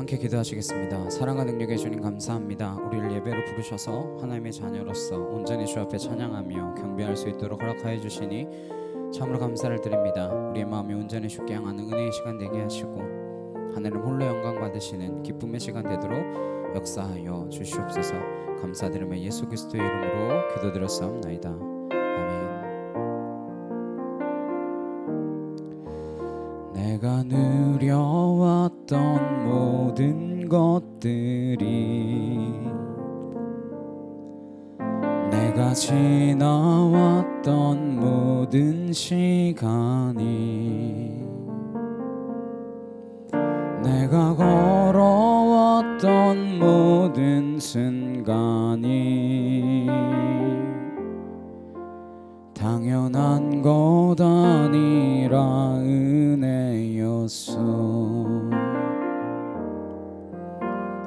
함께 기도하시겠습니다. 사랑과 능력의 주님 감사합니다. 우리를 예배로 부르셔서 하나님의 자녀로서 온전히 주 앞에 찬양하며 경배할 수 있도록 허락하여 주시니 참으로 감사를 드립니다. 우리의 마음이 온전히 주께 향하는 은혜의 시간 되게 하시고 하나님 홀로 영광 받으시는 기쁨의 시간 되도록 역사하여 주시옵소서. 감사드리며 예수 그리스도의 이름으로 기도드렸사옵나이다. 아멘. 내가 누려왔던 모든 것들이 내가 지나왔던 모든 시간이 내가 걸어왔던 모든 순간이 당연한 것 아니라 은혜였어.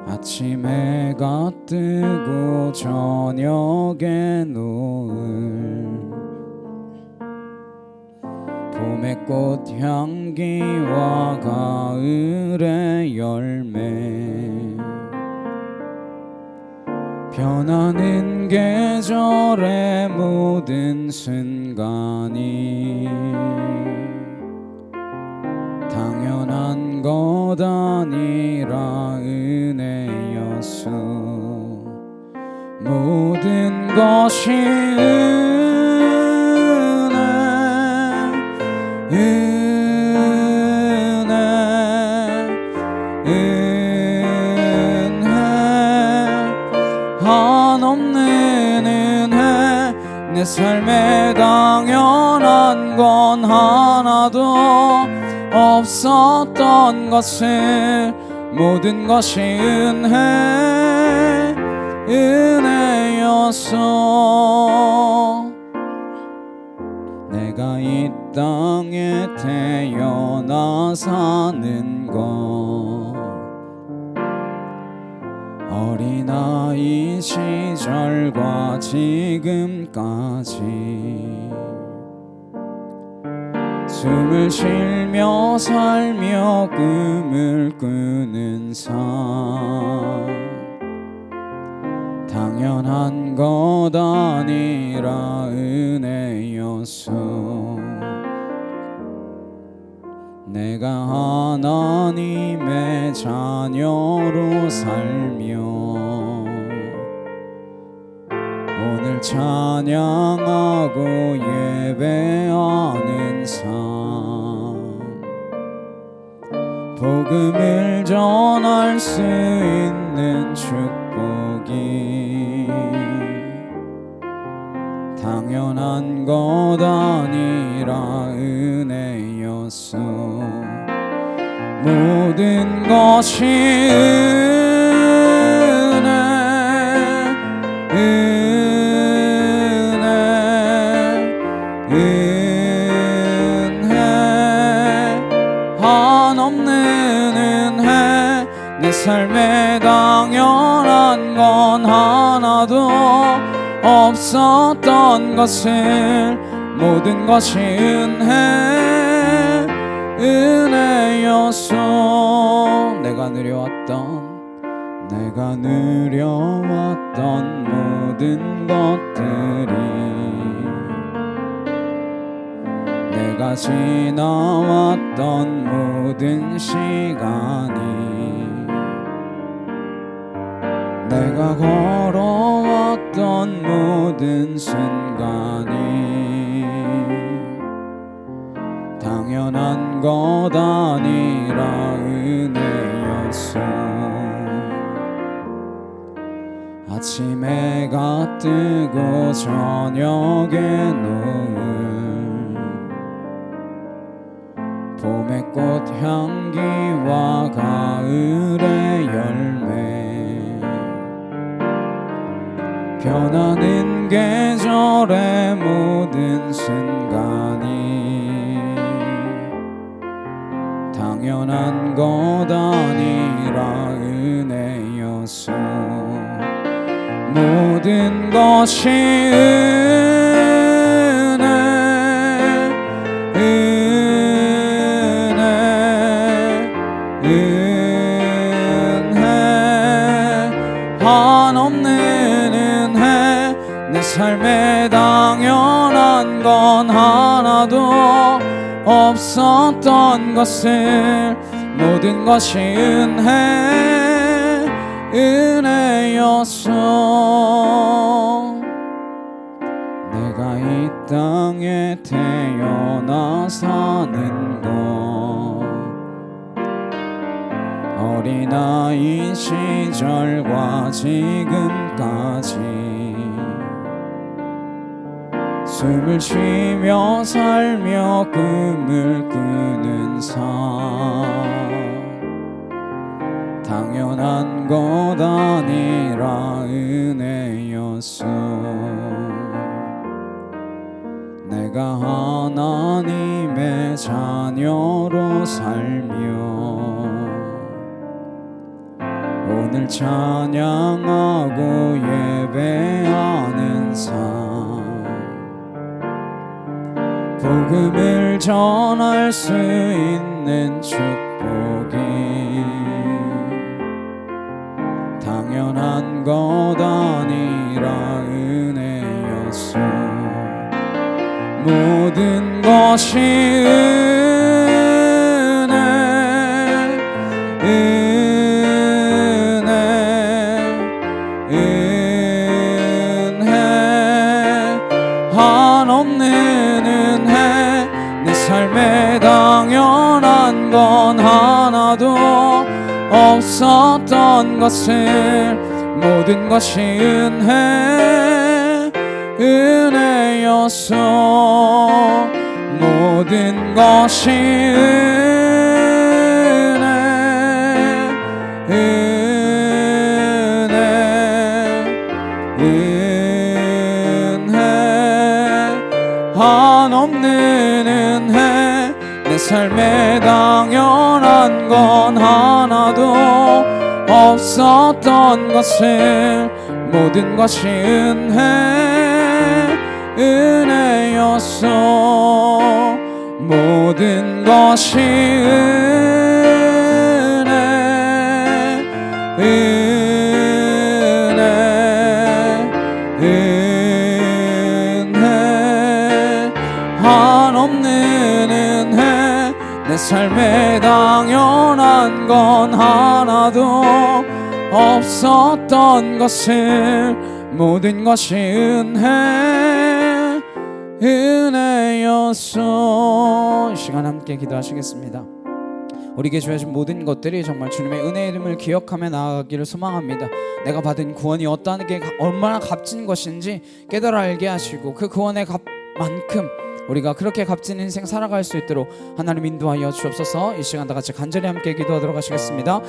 아침 해가 뜨고 저녁에 노을 봄의 꽃향기와 가을의 열매 변하는 계절의 모든 순간이 당연한 것 아니라 은혜였어. 모든 것이 은혜 한없는 은혜. 내 삶에 당연한 건 하나도 없었던 것을 모든 것이 은혜였어. 내가 이 땅에 태어나 사는 것 어린아이 시절과 지금까지 숨을 쉬며 살며 꿈을 꾸는 삶 당연한 것 아니라 은혜였어. 내가 하나님의 자녀로 살며 오늘 찬양하고 예배하는 삶 복음을 전할 수 있는 축복이 당연한 것 아니라 은혜였어. 모든 것이 은혜 한없는 은혜. 내 삶에 당연한 건 하나도 없었던 것을 모든 것이 은혜였어. 내가 누려왔던 모든 것들이 내가 지나왔던 모든 시간이 내가 걸어왔던 모든 순간이 당연한 것 아니라 은혜였어. 아침 해가 뜨고 저녁에 노을 봄의 꽃향기와 가을의 열매 변하는 계절의 모든 순간이 당연한 것 아니라 은혜였어. 모든 것이 은혜 삶에 당연한 건 하나도 없었던 것을 모든 것이 은혜였어. 내가 이 땅에 태어나 사는 것, 어린아이 시절과 지금까지 숨을 쉬며 살며 꿈을 꾸는 삶, 당연한 것 아니라 은혜였어. 내가 하나님의 자녀로 살며 오늘 찬양하고 예배하는 삶, 복음을 전할 수 있는 축복이 당연한 것 아니라 은혜였어. 모든 것이 은혜, 한없는 은혜. 내 삶에 당연한 건 하나도 없었던 것을 모든 것이 은혜였어. 모든 것이 은혜, 한없는 은혜. 내 삶에 당연한 건 하나도 없었던 것을 모든 것이 은혜였어. 모든 것이 은혜, 한없는 은혜. 내 삶에 당연한 건 하나도 없었던 것을 모든 것이 은혜였어. 이 시간 함께 기도하시겠습니다. 우리에게 주어진 모든 것들이 정말 주님의 은혜의 이름을 기억하며 나아가기를 소망합니다. 내가 받은 구원이 어떠한 게 얼마나 값진 것인지 깨달아 알게 하시고 그 구원의 값만큼 우리가 그렇게 값진 인생 살아갈 수 있도록 하나님 인도하여 주옵소서. 이 시간 다 같이 간절히 함께 기도하도록 하시겠습니다.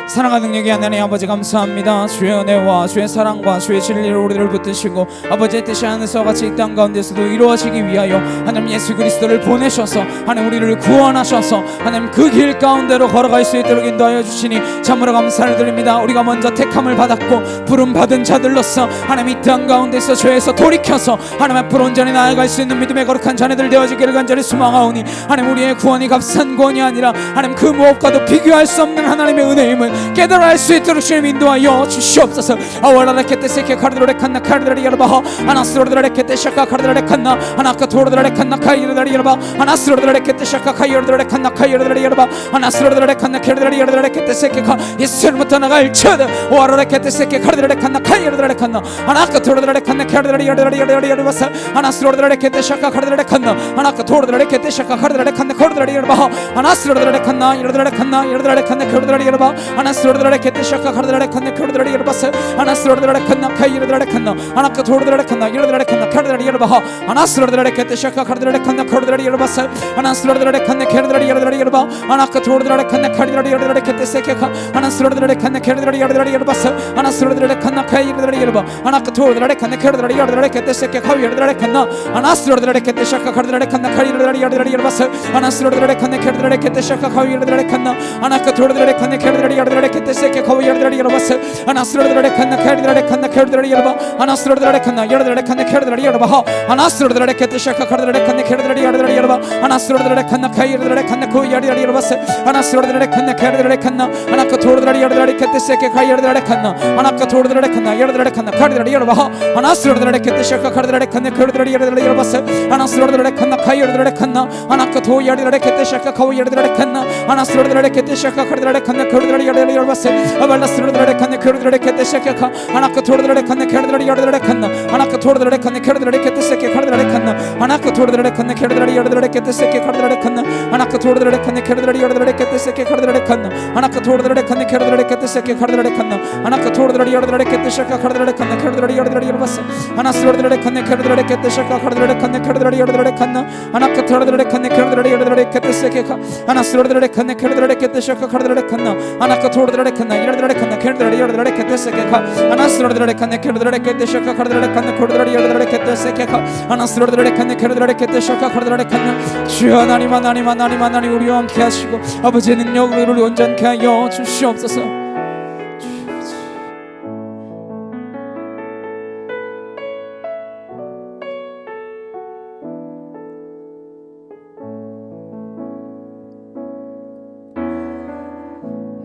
사랑하는 능력의 하나님 아버지 감사합니다. 주의 은혜와 주의 사랑과 주의 진리로 우리를 붙드시고 아버지의 뜻이 하늘과 같이 이 땅 가운데서도 이루어지기 위하여 하나님 예수 그리스도를 보내셔서 하나님 우리를 구원하셔서 하나님 그 길 가운데로 걸어갈 수 있도록 인도하여 주시니 참으로 감사를 드립니다. 우리가 먼저 택함을 받았고 부름 받은 자들로서 하나님 이 땅 가운데서 죄에서 돌이켜서 하나님 앞으로 온전히 나아갈 수 있는 믿음의 거룩한 자녀들 되어지기를 간절히 소망하오니 하나님 우리의 구원이 값싼 구원이 아니라 하나님 그 무엇과도 비교할 수 없는 하나님의 은혜임을 깨달아 알 수 있도록 주님 인도하여 주시옵소서. 아월라레케테 세케 카르드레 칸나 카르드레 여러바 하나스로드레케테 샤카 카르드레 칸나 하나카 토르드레 칸나 카이르드레 여러바 하나스로드레케테 샤카 카이르드레 칸나 카이르드레 여러바 하나스로드레 칸나 카르드레 여러레케테 세케 카 예수님부터 나갈 처드 오아르레케테 세케 카르드레 칸나 카이르드레 칸나 하나카 토르드레 칸나 카르드레 여러레 여러바사 하나스로드레케테 샤카 카르드레 칸나 하나카 토르드레케테 샤카 카르드레 칸나 카르드레 여러바 하나스로드레 칸나 여러레 칸나 여러레 칸나 카르드레 여러바 하나스로드레 케테 샤카 카르드레 칸나 카르드레 여러바사 하나스로드레 칸나 카이르드레 칸나 하나카 토르드레 칸나 여러레 칸나 카르드레 여러바 하나스로드레 케테 샤카 카르드레 칸나 카르드레 여러바사 하나스로드레 칸나 카르드레 여러바 하나카 토르드레 칸나 카르드레 여러레 케테 세케카 하나스로드레 칸나 카르드레 여러바사 하나스로드레 칸나 카이르드레 여러바 하나카 토르드레 칸나 카르드레 여러레 케테 세케카 여러레 칸나 하나스로드레 케테 샤카 카르드레 칸나 카이르드레 여러바사 하나스로드레 칸나 카르드레 케테 샤카 카이르드레 칸나 하나카 토르드레 칸나 카르드레 여러레 케테 세케 카위 여러레 여러바사 하나스로드레 칸나 카르드레 칸나 카르드레 여러바 하나스로드레 칸나 여러레 칸나 카르드레 여러바 하나스로드레 케테 샤카 카르드레 칸나 카르드레 여러레 여러바 하나스로드레 칸나 카이르드레 칸나 코이 여러레 열어봤어 하나스로들에 칸나 카르들에 칸나 하나카 토르들에 열어들에 켓테세케 카이르들에 칸나 하나카 토르들에 칸나 열어들에 칸나 카르들에 열어봐 하나스로들에 켓테세케 카르들에 칸나 카르들에 열어들에 열어봤어 하나스로들에 칸나 카이르들에 칸나 하나카 토 열어들에 켓테세케 카이 열어들에 칸나 하나스로들에 켓테세케 카르들에 칸나 카르들에 열어들에 열어봤어 아발라스로들에 칸나 카르들에 켓테세케 카 하나카 토르들에 칸나 카르들에 열어들에 칸나 하나카 토르들에 칸나 카르들에 켓테세케 카르들에 칸나 하나카 토르들에 칸나 카르들에 열어들에 켓테세케 카르들에 칸나 하나카 토르들에 칸나 카르들에 열어들에 켓테세케 카르들에 칸나 하나카 토르들에 칸나 카르들에 켓테세케 카르들에 칸나 하나카 토르들에 열어들에 켓테세케 카르들에 칸나 카르들에 열어들에 열어봤어 하나스로들에 칸나 카르들에 켓테세케 카르들에 칸나 카르들에 열어들에 칸나 하나카 토르들에 칸나 카르들에 열어들에 켓테세케 카 하나스로들에 칸나 카르들에 켓테세케 카르들에 칸나 하나카 토르들에 칸나 열어들에 칸나 카르들에 열어들에 켓테세케 카 하나스로들에 칸나 카르들에 켓테세케 카르들에 칸나 카르들에 열어들에 켓테세케 카 하나스로들에 칸나 카르들에 켓테세케 카르들에 칸나 주여 하나님 하나님 하나님 하나님 우리와 함께 하시고 아버지의 능력으로 우리를 온전케 하여 주시옵소서.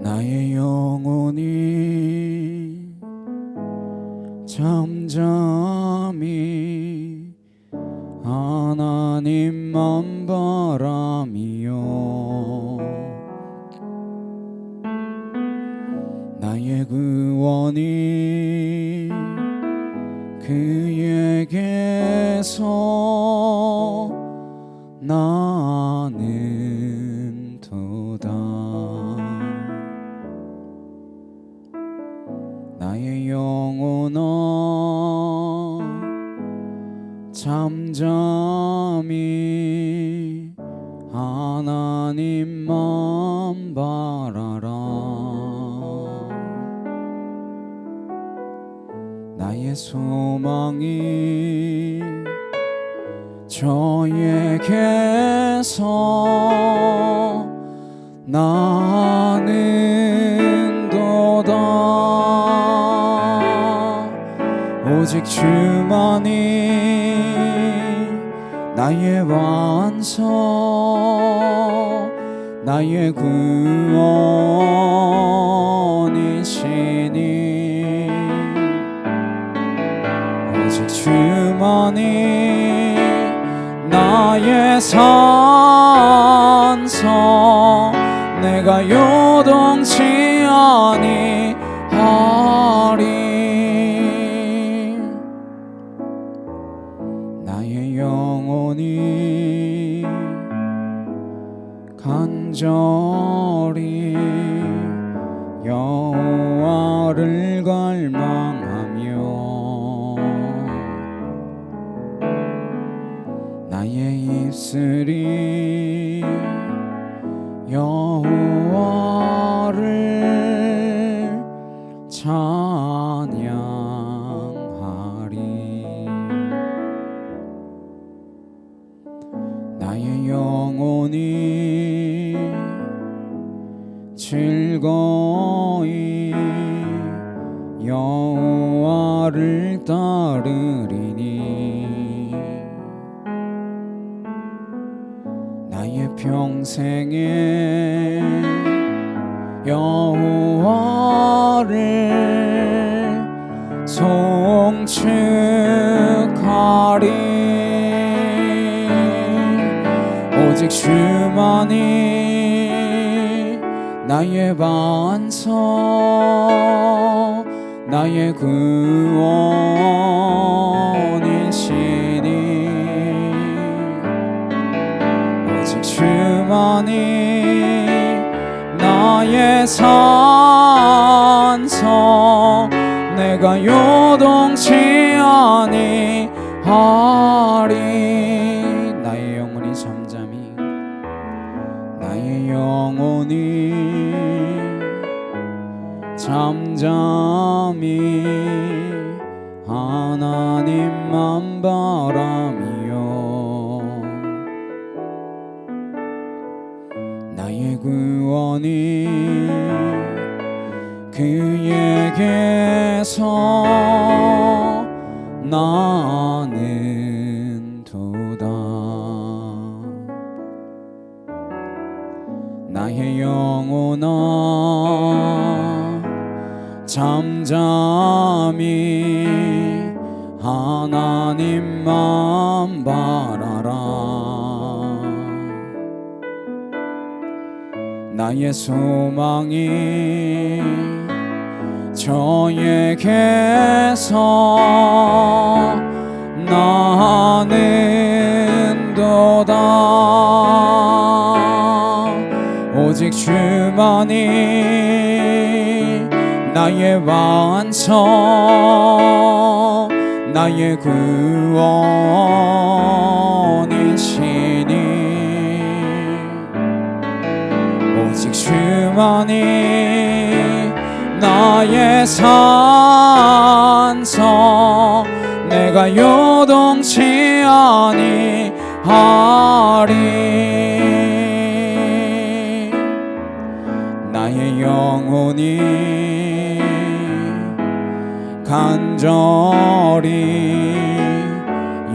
나의 영혼이 잠잠히 하나님만 바라며 나의 구원이 그에게서 나는 도다. 나의 영혼아 잠잠히 하나님만 바라라. 나의 소망이 저에게서 나는 도다. 오직 주만이 나의 완성 나의 구원이시니 오직 주만이 나의 산성 내가 요동치 아니하리. 나의 영혼이 간절히 여호와를 갈망하며 나의 입술이 여호와를 찬양하리. 나의 영혼이 즐거이 여호와를 따르리니 나의 평생에 여호와를 송축하리. 오직 주만이 나의 반석 나의 구원이시니 오직 주만이 나의 산성 내가 요동치 아니하리. 나의 영혼이 잠잠히 나의 영혼이 잠잠히 하나님만 바라며 나의 구원이 그에게서 나는 도다. 나의 영혼아 잠잠히 하나님만 바라라. 나의 소망이 저에게서 나는도다. 오직 주만이 나의 완성 나의 구원이시니 오직 주만이 나의 산성 내가 요동치 아니하리. 나의 영혼이 간절히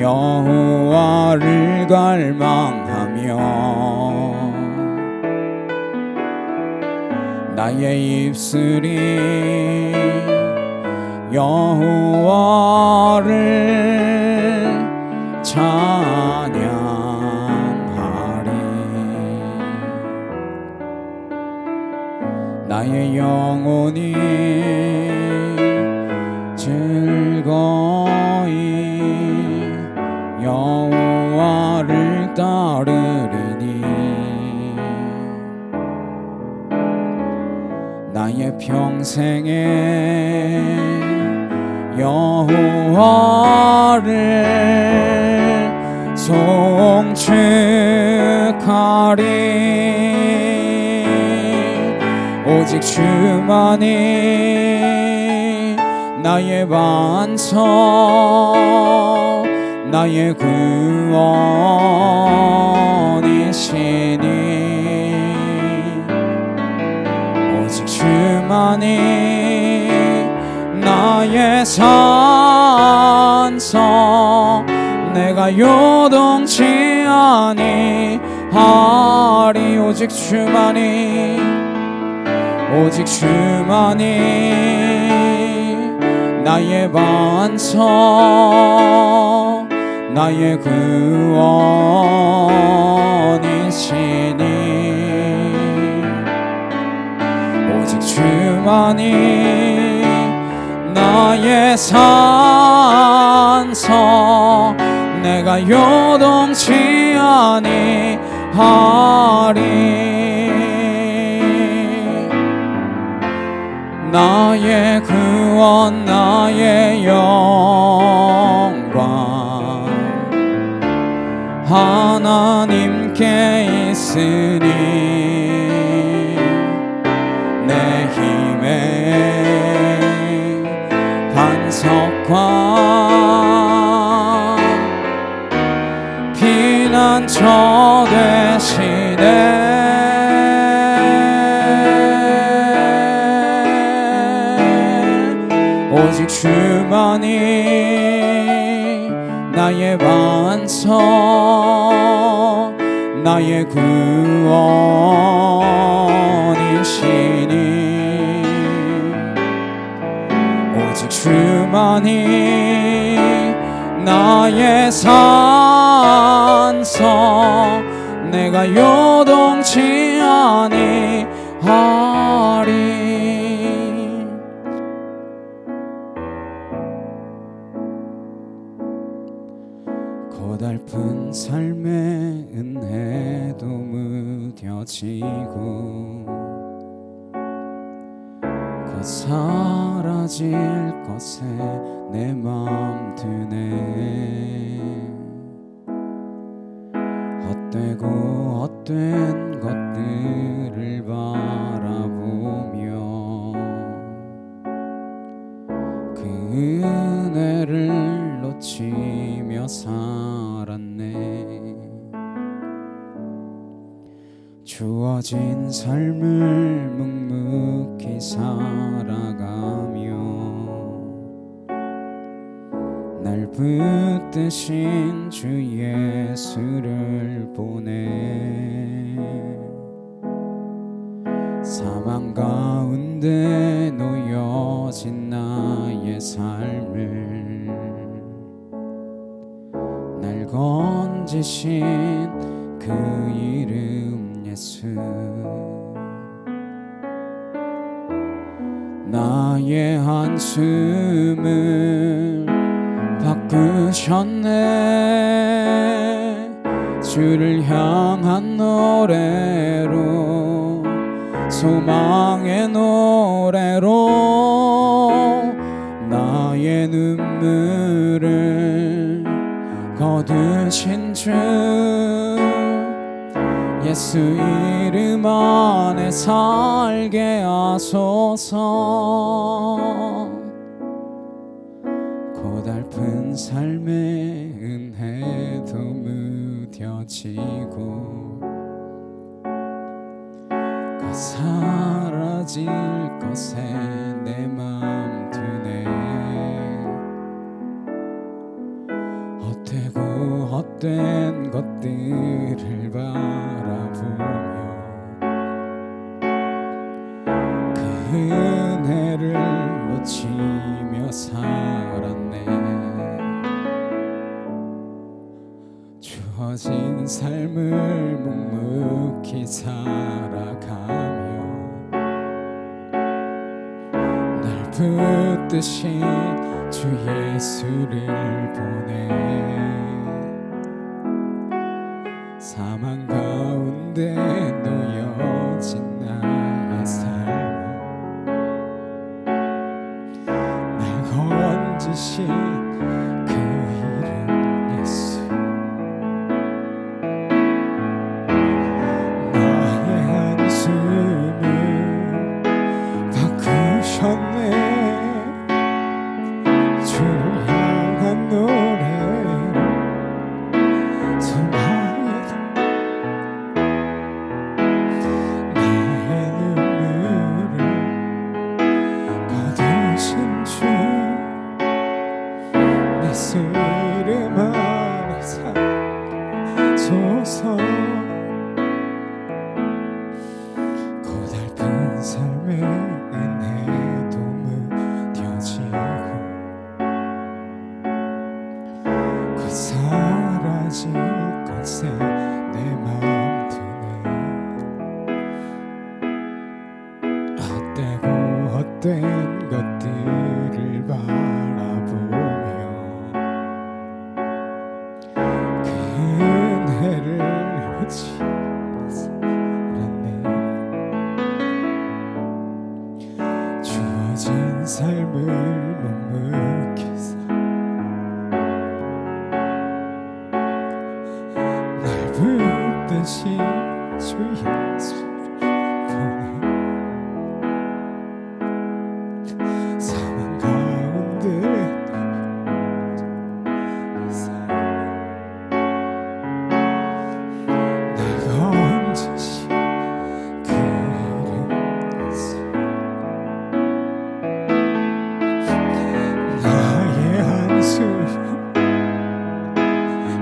여호와를 갈망하며 나의 입술이 여호와를 찬양하리. 나의 영혼이 즐거이 여호와를 따르리니 나의 평생에 여호와를 송축하리. 오직 주만이 나의 반성 나의 구원이시니 오직 주만이 나의 산성 내가 요동치 아니하리. 오직 주만이 나의 반성 나의 구원이시니 오직 주만이 나의 산성 내가 요동치 아니하리. 나의 구원 나의 영광 하나님께 있으니 내 힘의 반석과 피난처 되시네. 오직 주만이 나의 반석 나의 구원이시니 오직 주만이 나의 산성 내가 요동치 아니하리. 고달픈 삶의 은혜도 무뎌지고 곧 사라질 것에 내 맘 드네. 헛되고 헛된 것들을 바라보며 그 은혜를 놓치며 살았네. 주어진 삶을 묵묵히 살아가며 날 붙드신 주 예수를 보내 사망 가운데 놓여진 나의 삶을 날 건지신 그 이름 예수, 나의 한숨을 바꾸셨네. 주를 향한 노래로, 소망의 노래로 나의 눈물을 거두신 주 예수 이름 안에 살게 하소서. 고달픈 삶의 은혜도 무뎌지고 그 사라질 것에 내 맘 두네. 헛되고 헛된 것들을 바라보며 그 은혜를 놓치며 살았네. 주어진 삶을 묵묵히 살아가며 날 붙드신 주 예수를 보내. 사망 가운데 놓여진 나의 삶을 날 건지신 그 이름 예수, 나의 한숨을 바꾸셨네. 주를 향한 노래로 소망의 나의 눈물을 거두신 주 예수 이름 안에 살소서. 고달픈 삶의 은혜도 무뎌지고 그 사라질 것에 내 맘 두네. 헛되고 헛된 것들을 바라보며 그 은혜를 놓치며 살았네. 주어진 삶을 묵묵히 날 붙드신 주 예수를 보내. 사망 가운데 날 건지신 그 이름 예수, 나의 한숨을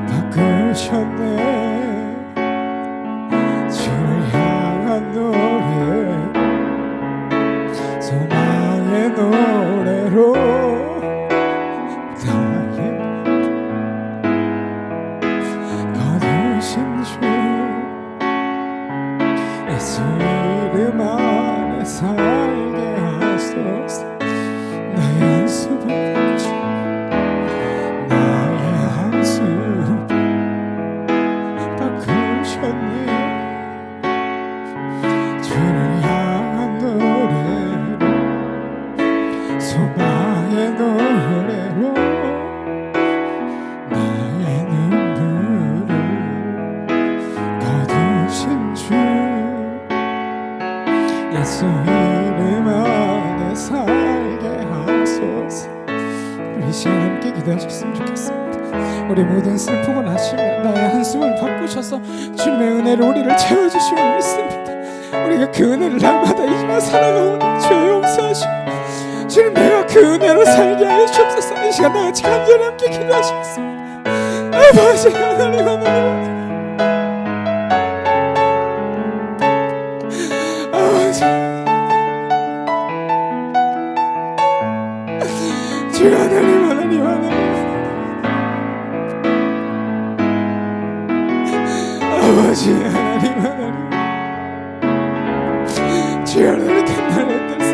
바꾸셨네. 주를 향한 노래, 소망의 노래로 나의 거두신 주 예수 이름 안에 살게 하소서. 나의 한숨을 나의 한숨을 바꾸셨네. 주를 향한 노래로, 소망의 노래로 나의 눈물을 거두신 주 예수 이름 안에 살게 하소서. 우리 이 시간 함께 기도하셨으면 좋겠습니다. 우리 모든 슬픔을 하시며 나의 한숨을 바꾸셔서 주님의 은혜로 우리를 채워주시고 믿습니다. 우리가 그 은혜를 날마다 잊으며 살아가오니 주여 용서하시고 주님, 내가 그 은혜로 살게 하여 주옵소서. 이 시간 나같이 간절히 함께 기도하시겠습니다. 아버지 하나님, 아버지 주 하나님 하나님 아버지 하나님 하나님 주 하나님 캔나를 뜻을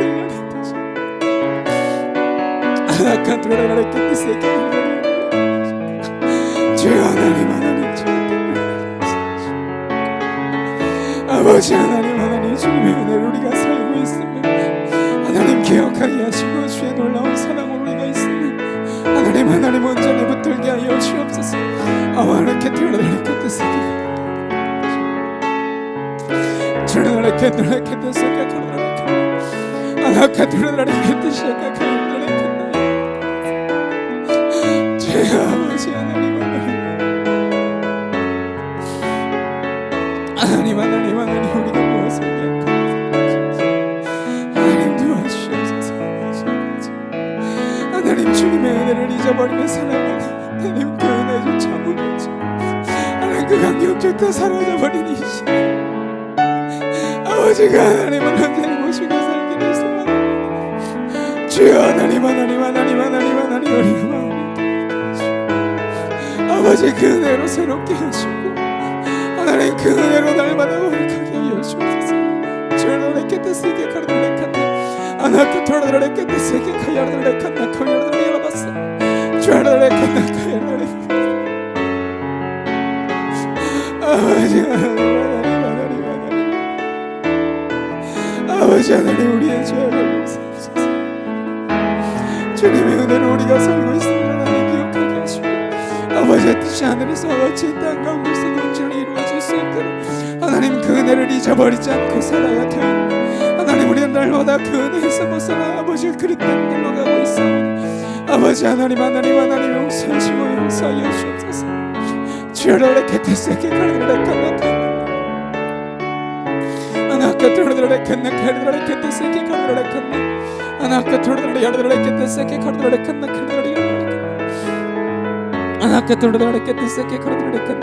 아나칸 돌아가라 캔나를 주 하나님 하나님 아버지 하나님 하나님 주님의 은혜를 우리가 살고 있으면 하나님 기억하게 하시고 주의 놀라운 사랑을 우리가 있으면 하나님 하나님 온전히 붙들게 하여 주옵소서. 아와 하나님께 들어달라게 뜻을 들어달라게 뜻을 아나카 들어달라게 뜻을 제 아버지 하나님 하나님 우리가 무엇을 하나님 도와주시옵소서. 하나님 주님의 은혜를 잊어버리며 살아가는 하나님 그 은혜조차 모르지 하나님 그 강력조차 사라져버린 이 시간 아버지가 하나님을 언제나 모시고 살기를 소망합니다. 주여 하나님 우리 마음을 아버지 그 은혜로 새롭게 하시고 하나님 그 은혜로 날마다 거룩하게 하여 주옵소서. 주를 뜻세게 가르들레 칸나 아나카 토라들레 뜻세게 가야들레 칸나 코야들레 알아봤어 주를 칸나 가야들레 아버지 아버지 하나님 우리의 죄를 용서하소서. 주님의 은혜로 우리가 살고 있음을 하나님 기억하게 하시고 아버지의 뜻이 하늘에서 같이 땅 가운데서 온전히 이루어질 수 있도록 하나님 그 은혜를 잊어버리지 않고 살아야 되는 하나님 우리는 날마다 그 은혜에서 벗어나 아버지 그릇된 길로 가고 있사오니 아버지 하나님 용서하시고 용서하여 주옵소서. 주여를 개태세게 가르르레 칸나카 아나카 토르르레 칸나 가르르레 개태세게 가르르레 칸나 아나카 토르르레 야르르레 개태세게 가르르레 칸나 가르르레 아나카 토르르레 개태세게 가르르레 칸나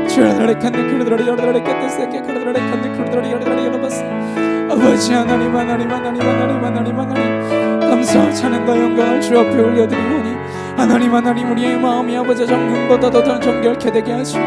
주여를 칸나 가르르레 야르르레 개태세게 가르르레 칸나 가르르레 야르르레 야르바스 아버지 하나님 감사와 찬양과 영광을 주 앞에 올려드리오니 하나님 우리의 마음이 아버지 정금보다 더 정결케 되게 하시고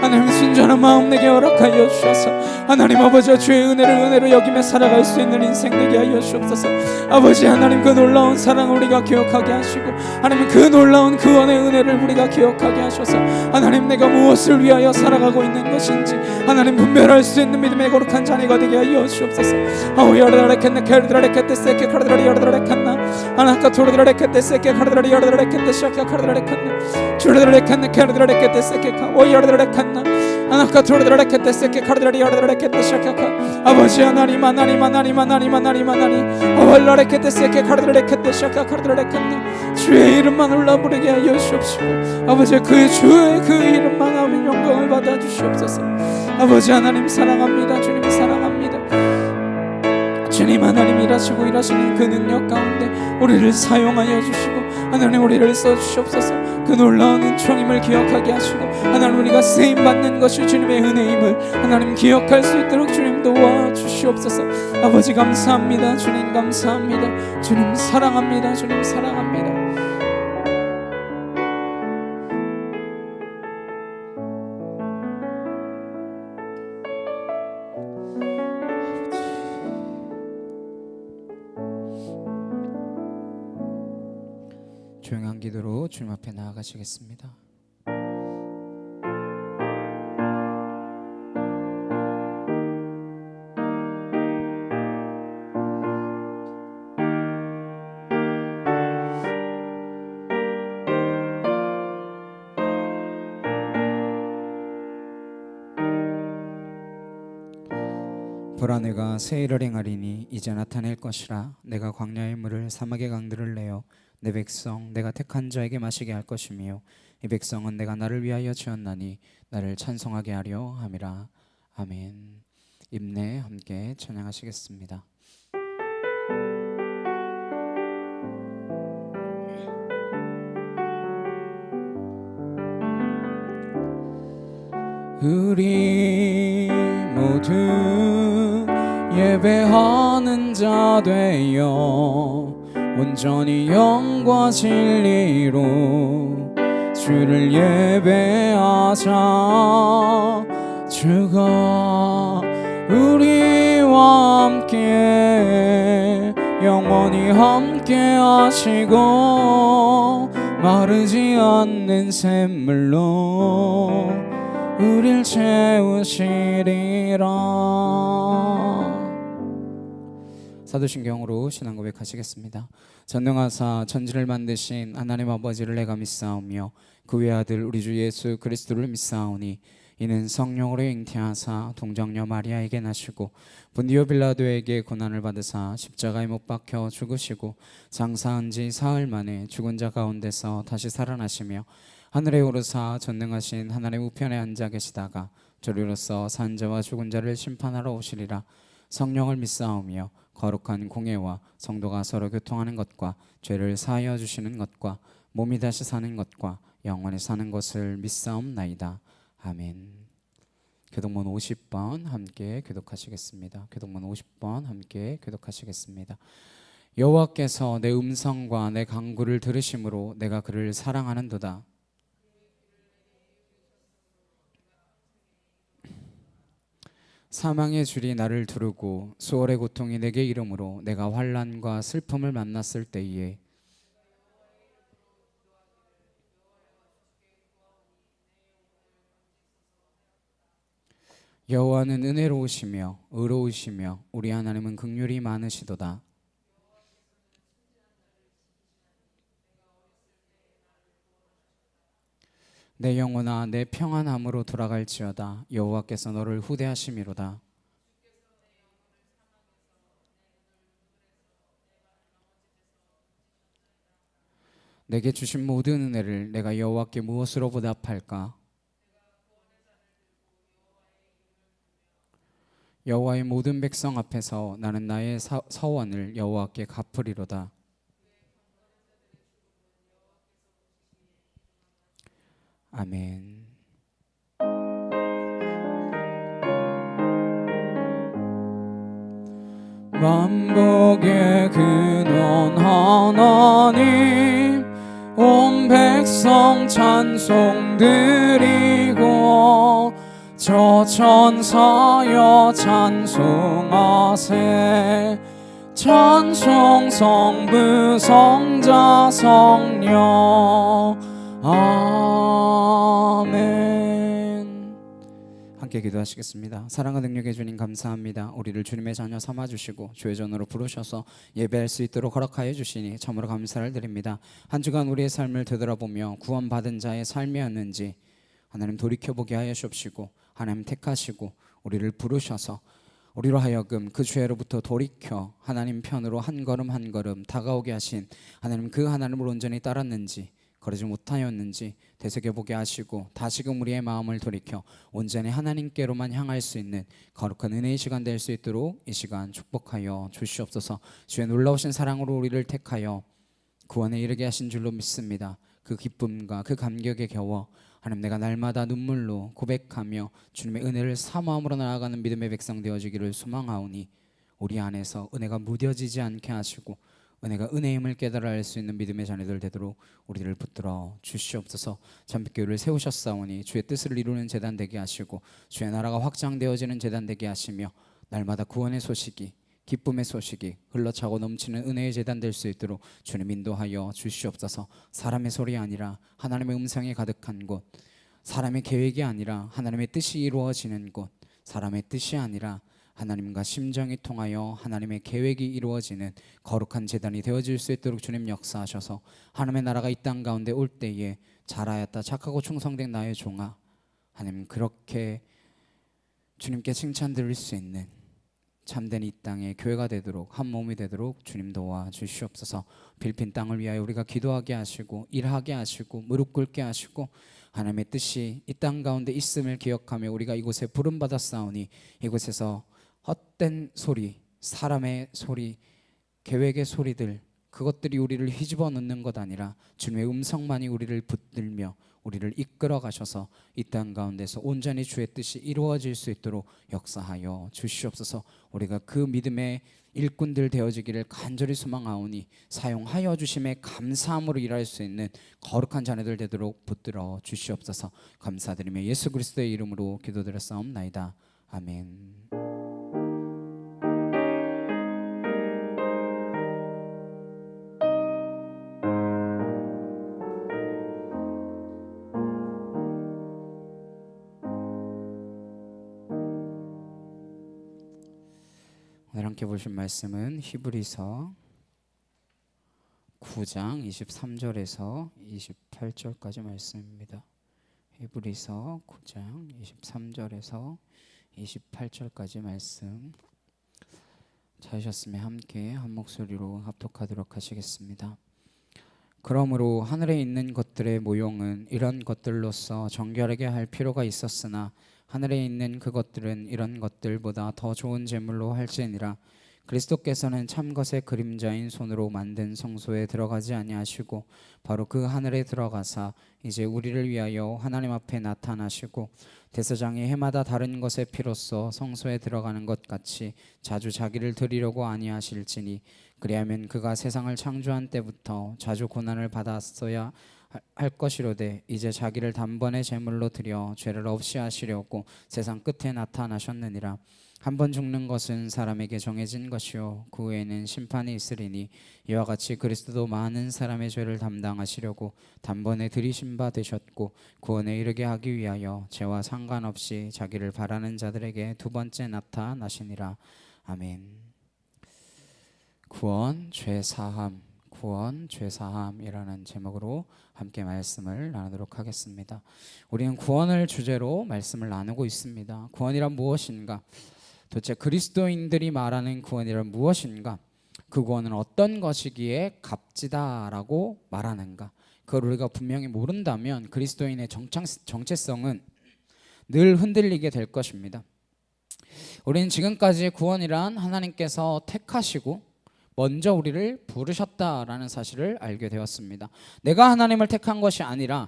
하나님 순전한 마음 내게 허락하여 주셔서 하나님 아버지 주의 은혜를 여기며 살아갈 수 있는 인생 되게 하여 주옵소서. 아버지 하나님 그 놀라운 사랑을 우리가 기억하게 하시고 하나님 그 놀라운 구원의 은혜를 우리가 기억하게 하셔서 하나님 내가 무엇을 위하여 살아가고 있는 것인지 하나님 분별할 수 있는 믿음의 거룩한 자녀가 되게 하여 주옵소서. 아우야르라레케네 카르드라레케테세케 카르드라리야르드라레칸나 아나카 토르드라레케테세케 카르드라리야르드라레케테샤케 카르드라레칸나 주르드라레칸네 카르드라레케테세케 오야르드라레칸나 아나카 토르드라레케테세케 카르드라리야르드라레케테샤케 아버지 하나님 아발라레케테세케 카르드라레케테샤케 카르드라레칸나 주의 이름만 올라 부르게 하여 주옵시고 아버지 그 주의 그 이름만 하면 영광을 받아 주시옵소서. 아버지 하나님 사랑합니다. 주님 사랑합니다. 주님 하나님 일하시는 그 능력 가운데 우리를 사용하여 주시고 하나님 우리를 써주시옵소서. 그 놀라운 은총임을 기억하게 하시고 하나님 우리가 쓰임받는 것이 주님의 은혜임을 하나님 기억할 수 있도록 주님 도와주시옵소서. 아버지 감사합니다. 주님 감사합니다. 주님 사랑합니다. 주님 사랑합니다. 조용한 기도로 주님 앞에 나아가시겠습니다. 보라 내가 새 일을 행하리니 이제 나타낼 것이라. 내가 광야의 물을 사막의 강들을 내어 내 백성 내가 택한 자에게 마시게 할 것이며 이 백성은 내가 나를 위하여 지었나니 나를 찬송하게 하려 함이라. 아멘. 입내 함께 찬양하시겠습니다. 우리 모두 예배하는 자 되어 온전히 영과 진리로 주를 예배하자. 주가 우리와 함께 영원히 함께 하시고 마르지 않는 샘물로 우릴 채우시리라. 사도신경으로 신앙 고백하시겠습니다. 전능하사 천지를 만드신 하나님 아버지를 내가 믿사오며 그 외아들 우리 주 예수 그리스도를 믿사오니 이는 성령으로 잉태하사 동정녀 마리아에게 나시고 본디오 빌라도에게 고난을 받으사 십자가에 못 박혀 죽으시고 장사한 지 사흘 만에 죽은 자 가운데서 다시 살아나시며 하늘에 오르사 전능하신 하나님 우편에 앉아 계시다가 저리로서 산 자와 죽은 자를 심판하러 오시리라. 성령을 믿사오며 거룩한 공예와 성도가 서로 교통하는 것과 죄를 사하여 주시는 것과 몸이 다시 사는 것과 영원히 사는 것을 믿사옵나이다. 아멘. 교독문 50번 함께 교독하시겠습니다. 교독문 50번 함께 교독하시겠습니다. 여호와께서 내 음성과 내 간구를 들으심으로 내가 그를 사랑하는도다. 사망의 줄이 나를 두르고 수월의 고통이 내게 이름으로 내가 환난과 슬픔을 만났을 때에 여호와는 은혜로우시며 의로우시며 우리 하나님은 긍휼이 많으시도다. 내 영혼아 내 평안함으로 돌아갈지어다. 여호와께서 너를 후대하심이로다. 내게 주신 모든 은혜를 내가 여호와께 무엇으로 보답할까? 여호와의 모든 백성 앞에서 나는 나의 서원을 여호와께 갚으리로다. 아멘. 만복의 근원 하나님 온 백성 찬송 드리고 저 천사여 찬송하세. 찬송 성부 성자 성령 아멘. 함께 기도하시겠습니다. 사랑과 능력의 주님 감사합니다. 우리를 주님의 자녀 삼아주시고 주의 전으로 부르셔서 예배할 수 있도록 허락하여 주시니 참으로 감사를 드립니다. 한 주간 우리의 삶을 되돌아보며 구원받은 자의 삶이었는지 하나님 돌이켜보게 하여 주옵시고 하나님 택하시고 우리를 부르셔서 우리로 하여금 그 죄로부터 돌이켜 하나님 편으로 한 걸음 한 걸음 다가오게 하신 하나님, 그 하나님을 온전히 따랐는지 그러지 못하였는지 되새겨보게 하시고 다시금 우리의 마음을 돌이켜 온전히 하나님께로만 향할 수 있는 거룩한 은혜의 시간 될 수 있도록 이 시간 축복하여 주시옵소서. 주의 놀라우신 사랑으로 우리를 택하여 구원에 이르게 하신 줄로 믿습니다. 그 기쁨과 그 감격에 겨워 하나님, 내가 날마다 눈물로 고백하며 주님의 은혜를 사모함으로 나아가는 믿음의 백성 되어지기를 소망하오니 우리 안에서 은혜가 무뎌지지 않게 하시고 은혜가 은혜임을 깨달아 알 수 있는 믿음의 자녀들 되도록 우리를 붙들어 주시옵소서. 참빛교회를 세우셨사오니 주의 뜻을 이루는 재단 되게 하시고 주의 나라가 확장되어지는 재단 되게 하시며 날마다 구원의 소식이, 기쁨의 소식이 흘러차고 넘치는 은혜의 재단 될 수 있도록 주님 인도하여 주시옵소서. 사람의 소리 아니라 하나님의 음성이 가득한 곳, 사람의 계획이 아니라 하나님의 뜻이 이루어지는 곳, 사람의 뜻이 아니라 하나님과 심정이 통하여 하나님의 계획이 이루어지는 거룩한 재단이 되어질 수 있도록 주님 역사하셔서 하나님의 나라가 이 땅 가운데 올 때에 잘하였다 착하고 충성된 나의 종아, 하나님 그렇게 주님께 칭찬 드릴 수 있는 참된 이 땅의 교회가 되도록, 한 몸이 되도록 주님 도와주시옵소서. 필리핀 땅을 위하여 우리가 기도하게 하시고 일하게 하시고 무릎 꿇게 하시고 하나님의 뜻이 이 땅 가운데 있음을 기억하며 우리가 이곳에 부름받았사오니 이곳에서 헛된 소리, 사람의 소리, 계획의 소리들 그것들이 우리를 휘집어 놓는 것 아니라 주님의 음성만이 우리를 붙들며 우리를 이끌어 가셔서 이 땅 가운데서 온전히 주의 뜻이 이루어질 수 있도록 역사하여 주시옵소서. 우리가 그 믿음의 일꾼들 되어지기를 간절히 소망하오니 사용하여 주심에 감사함으로 일할 수 있는 거룩한 자녀들 되도록 붙들어 주시옵소서. 감사드리며 예수 그리스도의 이름으로 기도드렸사옵나이다. 아멘. 오늘 함께 보실 말씀은 히브리서 9장 23절에서 28절까지 말씀입니다. 히브리서 9장 23절에서 28절까지 말씀 찾으셨으면 함께 한 목소리로 합독하도록 하시겠습니다. 그러므로 하늘에 있는 것들의 모형은 이런 것들로서 정결하게 할 필요가 있었으나 하늘에 있는 그것들은 이런 것들보다 더 좋은 제물로 할지니라. 그리스도께서는 참것의 그림자인 손으로 만든 성소에 들어가지 아니하시고 바로 그 하늘에 들어가사 이제 우리를 위하여 하나님 앞에 나타나시고 대제사장이 해마다 다른 것의 피로써 성소에 들어가는 것 같이 자주 자기를 드리려고 아니하실지니 그리하면 그가 세상을 창조한 때부터 자주 고난을 받았어야 할 것이로되 이제 자기를 단번에 제물로 드려 죄를 없이 하시려고 세상 끝에 나타나셨느니라. 한번 죽는 것은 사람에게 정해진 것이요 그 후에는 심판이 있으리니 이와 같이 그리스도도 많은 사람의 죄를 담당하시려고 단번에 들이신 바 되셨고 구원에 이르게 하기 위하여 죄와 상관없이 자기를 바라는 자들에게 두 번째 나타나시니라. 아멘. 구원 죄사함, 구원 죄사함이라는 제목으로 함께 말씀을 나누도록 하겠습니다. 우리는 구원을 주제로 말씀을 나누고 있습니다. 구원이란 무엇인가? 도대체 그리스도인들이 말하는 구원이란 무엇인가? 그 구원은 어떤 것이기에 값지다라고 말하는가? 그걸 우리가 분명히 모른다면 그리스도인의 정체성은 늘 흔들리게 될 것입니다. 우리는 지금까지 구원이란 하나님께서 택하시고 먼저 우리를 부르셨다라는 사실을 알게 되었습니다. 내가 하나님을 택한 것이 아니라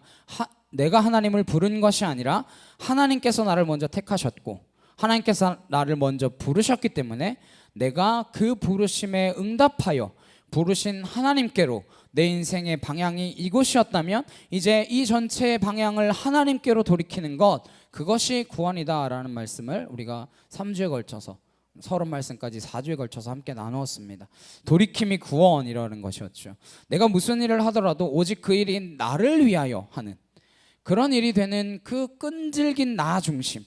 내가 하나님을 부른 것이 아니라 하나님께서 나를 먼저 택하셨고 하나님께서 나를 먼저 부르셨기 때문에 내가 그 부르심에 응답하여 부르신 하나님께로 내 인생의 방향이 이곳이었다면 이제 이 전체의 방향을 하나님께로 돌이키는 것, 그것이 구원이다라는 말씀을 우리가 3주에 걸쳐서 30말씀까지 4주에 걸쳐서 함께 나누었습니다. 돌이킴이 구원이라는 것이었죠. 내가 무슨 일을 하더라도 오직 그 일이 나를 위하여 하는 그런 일이 되는 그 끈질긴 나 중심,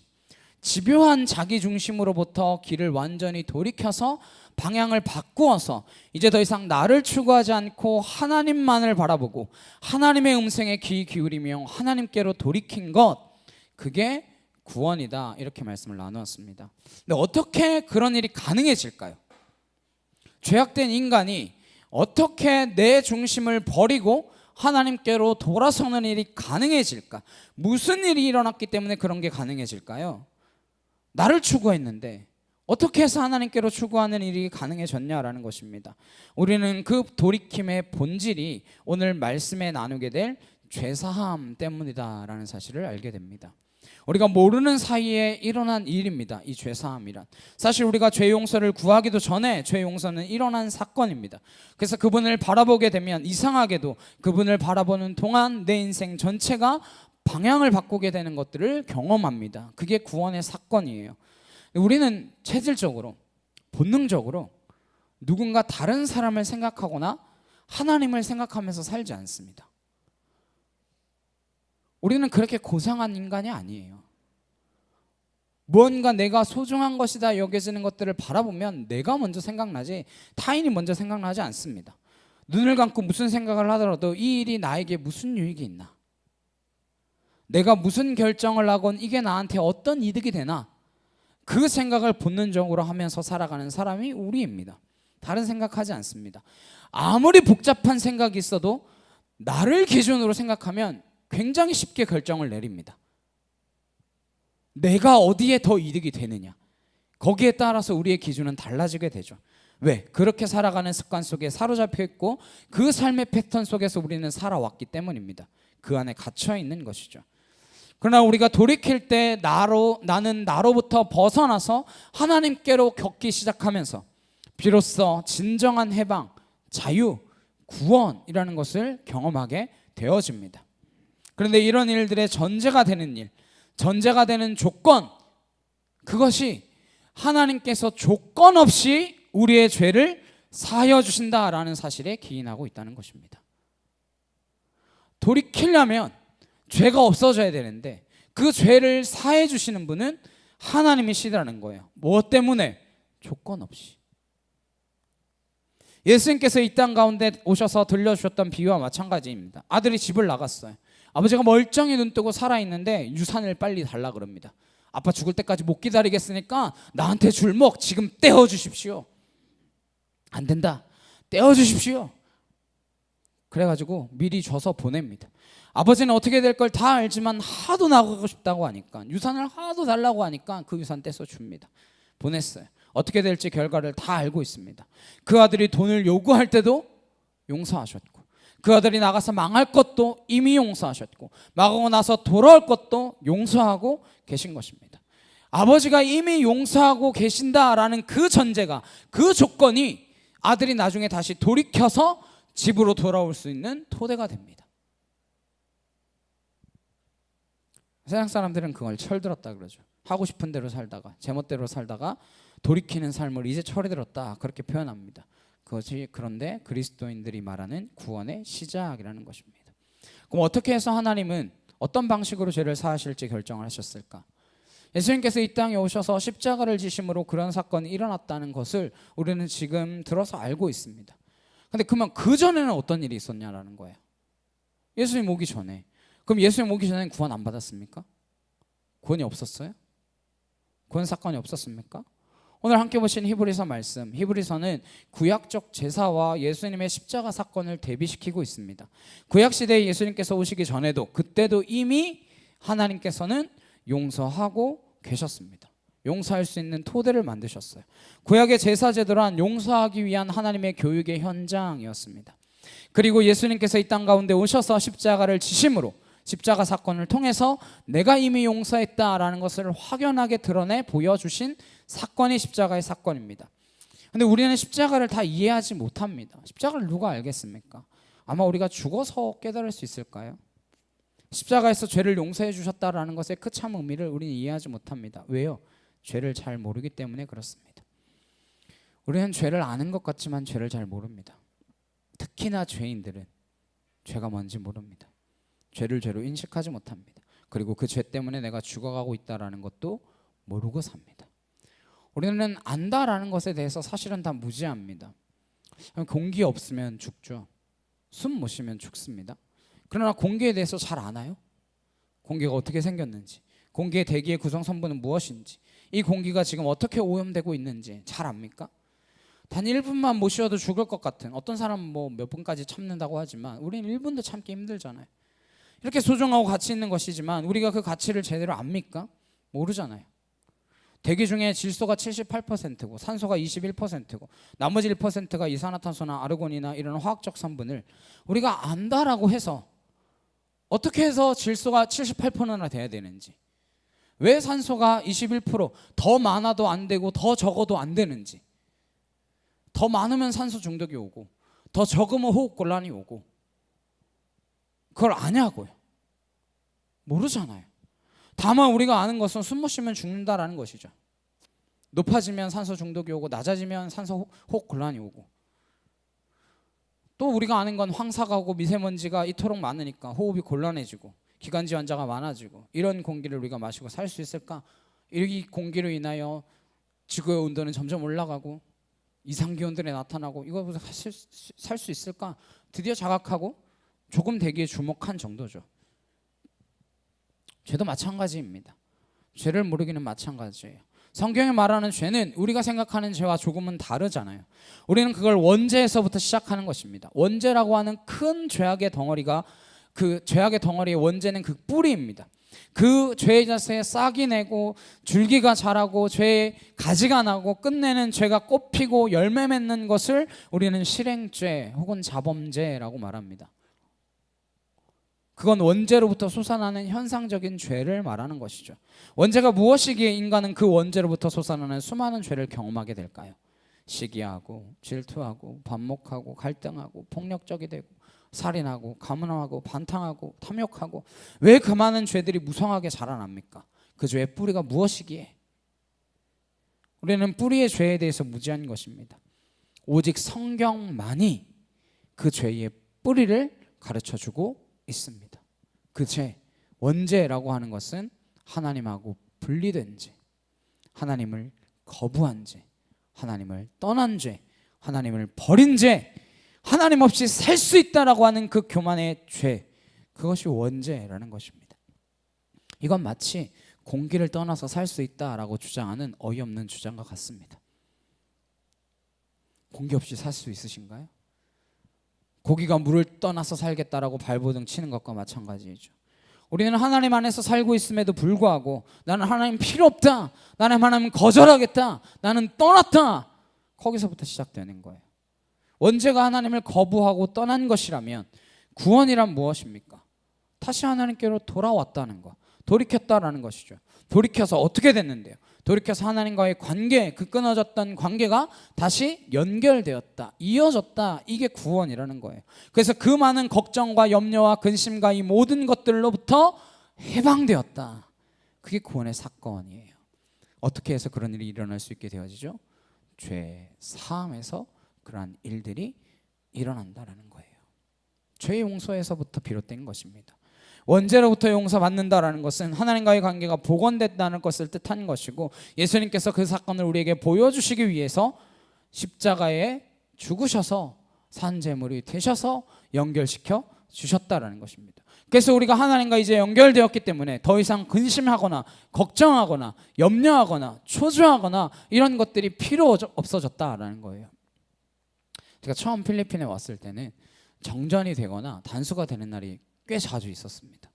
집요한 자기 중심으로부터 길을 완전히 돌이켜서 방향을 바꾸어서 이제 더 이상 나를 추구하지 않고 하나님만을 바라보고 하나님의 음성에 귀 기울이며 하나님께로 돌이킨 것, 그게 구원이다, 이렇게 말씀을 나누었습니다. 근데 어떻게 그런 일이 가능해질까요? 죄악된 인간이 어떻게 내 중심을 버리고 하나님께로 돌아서는 일이 가능해질까? 무슨 일이 일어났기 때문에 그런 게 가능해질까요? 나를 추구했는데 어떻게 해서 하나님께로 추구하는 일이 가능해졌냐라는 것입니다. 우리는 그 돌이킴의 본질이 오늘 말씀에 나누게 될 죄사함 때문이다라는 사실을 알게 됩니다. 우리가 모르는 사이에 일어난 일입니다. 이 죄사함이란 사실 우리가 죄 용서를 구하기도 전에 죄 용서는 일어난 사건입니다. 그래서 그분을 바라보게 되면 이상하게도 그분을 바라보는 동안 내 인생 전체가 방향을 바꾸게 되는 것들을 경험합니다. 그게 구원의 사건이에요. 우리는 체질적으로 본능적으로 누군가 다른 사람을 생각하거나 하나님을 생각하면서 살지 않습니다. 우리는 그렇게 고상한 인간이 아니에요. 무언가 내가 소중한 것이다 여겨지는 것들을 바라보면 내가 먼저 생각나지 타인이 먼저 생각나지 않습니다. 눈을 감고 무슨 생각을 하더라도 이 일이 나에게 무슨 유익이 있나, 내가 무슨 결정을 하건 이게 나한테 어떤 이득이 되나, 그 생각을 본능적으로 하면서 살아가는 사람이 우리입니다. 다른 생각하지 않습니다. 아무리 복잡한 생각이 있어도 나를 기준으로 생각하면 굉장히 쉽게 결정을 내립니다. 내가 어디에 더 이득이 되느냐, 거기에 따라서 우리의 기준은 달라지게 되죠. 왜? 그렇게 살아가는 습관 속에 사로잡혀 있고 그 삶의 패턴 속에서 우리는 살아왔기 때문입니다. 그 안에 갇혀 있는 것이죠. 그러나 우리가 돌이킬 때 나는 나로부터 벗어나서 하나님께로 걷기 시작하면서 비로소 진정한 해방, 자유, 구원이라는 것을 경험하게 되어집니다. 그런데 이런 일들의 전제가 되는 일, 전제가 되는 조건, 그것이 하나님께서 조건 없이 우리의 죄를 사하여 주신다라는 사실에 기인하고 있다는 것입니다. 돌이키려면 죄가 없어져야 되는데 그 죄를 사해 주시는 분은 하나님이시라는 거예요. 무엇 때문에? 조건 없이. 예수님께서 이 땅 가운데 오셔서 들려주셨던 비유와 마찬가지입니다. 아들이 집을 나갔어요. 아버지가 멀쩡히 눈뜨고 살아있는데 유산을 빨리 달라 그럽니다. 아빠 죽을 때까지 못 기다리겠으니까 나한테 줄목 지금 떼어주십시오. 안 된다. 떼어주십시오. 그래가지고 미리 줘서 보냅니다. 아버지는 어떻게 될 걸 다 알지만 하도 나가고 싶다고 하니까, 유산을 하도 달라고 하니까 그 유산 떼서 줍니다. 보냈어요. 어떻게 될지 결과를 다 알고 있습니다. 그 아들이 돈을 요구할 때도 용서하셨고, 그 아들이 나가서 망할 것도 이미 용서하셨고, 망하고 나서 돌아올 것도 용서하고 계신 것입니다. 아버지가 이미 용서하고 계신다라는 그 전제가, 그 조건이 아들이 나중에 다시 돌이켜서 집으로 돌아올 수 있는 토대가 됩니다. 세상 사람들은 그걸 철들었다 그러죠. 하고 싶은 대로 살다가, 제멋대로 살다가 돌이키는 삶을 이제 철들었다, 그렇게 표현합니다. 그것이 그런데 그리스도인들이 말하는 구원의 시작이라는 것입니다. 그럼 어떻게 해서 하나님은 어떤 방식으로 죄를 사하실지 결정을 하셨을까? 예수님께서 이 땅에 오셔서 십자가를 지심으로 그런 사건이 일어났다는 것을 우리는 지금 들어서 알고 있습니다. 근데 그러면 그 전에는 어떤 일이 있었냐라는 거예요. 예수님 오기 전에. 그럼 예수님 오기 전에는 구원 안 받았습니까? 구원이 없었어요? 구원 사건이 없었습니까? 오늘 함께 보신 히브리서 말씀, 히브리서는 구약적 제사와 예수님의 십자가 사건을 대비시키고 있습니다. 구약 시대에 예수님께서 오시기 전에도, 그때도 이미 하나님께서는 용서하고 계셨습니다. 용서할 수 있는 토대를 만드셨어요. 구약의 제사 제도란 용서하기 위한 하나님의 교육의 현장이었습니다. 그리고 예수님께서 이 땅 가운데 오셔서 십자가를 지심으로, 십자가 사건을 통해서 내가 이미 용서했다라는 것을 확연하게 드러내 보여주신 사건이 십자가의 사건입니다. 근데 우리는 십자가를 다 이해하지 못합니다. 십자가를 누가 알겠습니까? 아마 우리가 죽어서 깨달을 수 있을까요? 십자가에서 죄를 용서해 주셨다라는 것의 그 참 의미를 우리는 이해하지 못합니다. 왜요? 죄를 잘 모르기 때문에 그렇습니다. 우리는 죄를 아는 것 같지만 죄를 잘 모릅니다. 특히나 죄인들은 죄가 뭔지 모릅니다. 죄를 죄로 인식하지 못합니다. 그리고 그 죄 때문에 내가 죽어가고 있다는 것도 모르고 삽니다. 우리는 안다라는 것에 대해서 사실은 다 무지합니다. 공기 없으면 죽죠. 숨 못 쉬면 죽습니다. 그러나 공기에 대해서 잘 아나요? 공기가 어떻게 생겼는지, 공기의 대기의 구성 성분은 무엇인지, 이 공기가 지금 어떻게 오염되고 있는지 잘 압니까? 단 1분만 못 쉬어도 죽을 것 같은, 어떤 사람은 뭐 몇 분까지 참는다고 하지만 우리는 1분도 참기 힘들잖아요. 이렇게 소중하고 가치 있는 것이지만 우리가 그 가치를 제대로 압니까? 모르잖아요. 대기 중에 질소가 78%고 산소가 21%고 나머지 1%가 이산화탄소나 아르곤이나 이런 화학적 성분을 우리가 안다라고 해서 어떻게 해서 질소가 78%나 돼야 되는지, 왜 산소가 21%더 많아도 안 되고 더 적어도 안 되는지, 더 많으면 산소 중독이 오고 더 적으면 호흡 곤란이 오고, 그걸 아냐고요? 모르잖아요. 다만 우리가 아는 것은 숨 못 쉬면 죽는다라는 것이죠. 높아지면 산소 중독이 오고 낮아지면 산소 호흡 곤란이 오고, 또 우리가 아는 건 황사가 오고 미세먼지가 이토록 많으니까 호흡이 곤란해지고 기관지 환자가 많아지고, 이런 공기를 우리가 마시고 살 수 있을까? 이 공기로 인하여 지구의 온도는 점점 올라가고 이상기온들이 나타나고, 이거 살 수 있을까? 드디어 자각하고 조금 대기에 주목한 정도죠. 죄도 마찬가지입니다. 죄를 모르기는 마찬가지예요. 성경이 말하는 죄는 우리가 생각하는 죄와 조금은 다르잖아요. 우리는 그걸 원죄에서부터 시작하는 것입니다. 원죄라고 하는 큰 죄악의 덩어리가, 그 죄악의 덩어리의 원죄는 그 뿌리입니다. 그 죄의 자세에 싹이 내고 줄기가 자라고 죄의 가지가 나고 끝내는 죄가 꽃피고 열매 맺는 것을 우리는 실행죄 혹은 자범죄라고 말합니다. 그건 원죄로부터 솟아나는 현상적인 죄를 말하는 것이죠. 원죄가 무엇이기에 인간은 그 원죄로부터 솟아나는 수많은 죄를 경험하게 될까요? 시기하고 질투하고 반목하고 갈등하고 폭력적이 되고 살인하고 가문하고 반탕하고 탐욕하고, 왜 그 많은 죄들이 무성하게 자라납니까? 그 죄의 뿌리가 무엇이기에? 우리는 뿌리의 죄에 대해서 무지한 것입니다. 오직 성경만이 그 죄의 뿌리를 가르쳐주고 있습니다. 그 죄, 원죄라고 하는 것은 하나님하고 분리된 죄, 하나님을 거부한 죄, 하나님을 떠난 죄, 하나님을 버린 죄, 하나님 없이 살 수 있다라고 하는 그 교만의 죄, 그것이 원죄라는 것입니다. 이건 마치 공기를 떠나서 살 수 있다라고 주장하는 어이없는 주장과 같습니다. 공기 없이 살 수 있으신가요? 고기가 물을 떠나서 살겠다라고 발버둥 치는 것과 마찬가지이죠. 우리는 하나님 안에서 살고 있음에도 불구하고 나는 하나님 필요 없다, 나는 하나님 거절하겠다, 나는 떠났다, 거기서부터 시작되는 거예요. 원죄가 하나님을 거부하고 떠난 것이라면 구원이란 무엇입니까? 다시 하나님께로 돌아왔다는 것, 돌이켰다라는 것이죠. 돌이켜서 어떻게 됐는데요? 돌이켜서 하나님과의 관계, 그 끊어졌던 관계가 다시 연결되었다, 이어졌다, 이게 구원이라는 거예요. 그래서 그 많은 걱정과 염려와 근심과 이 모든 것들로부터 해방되었다, 그게 구원의 사건이에요. 어떻게 해서 그런 일이 일어날 수 있게 되어지죠? 죄 사함에서 그러한 일들이 일어난다라는 거예요. 죄 용서에서부터 비롯된 것입니다. 원죄로부터 용서받는다라는 것은 하나님과의 관계가 복원됐다는 것을 뜻하는 것이고, 예수님께서 그 사건을 우리에게 보여주시기 위해서 십자가에 죽으셔서 산제물이 되셔서 연결시켜 주셨다라는 것입니다. 그래서 우리가 하나님과 이제 연결되었기 때문에 더 이상 근심하거나 걱정하거나 염려하거나 초조하거나 이런 것들이 필요 없어졌다라는 거예요. 제가 처음 필리핀에 왔을 때는 정전이 되거나 단수가 되는 날이 꽤 자주 있었습니다.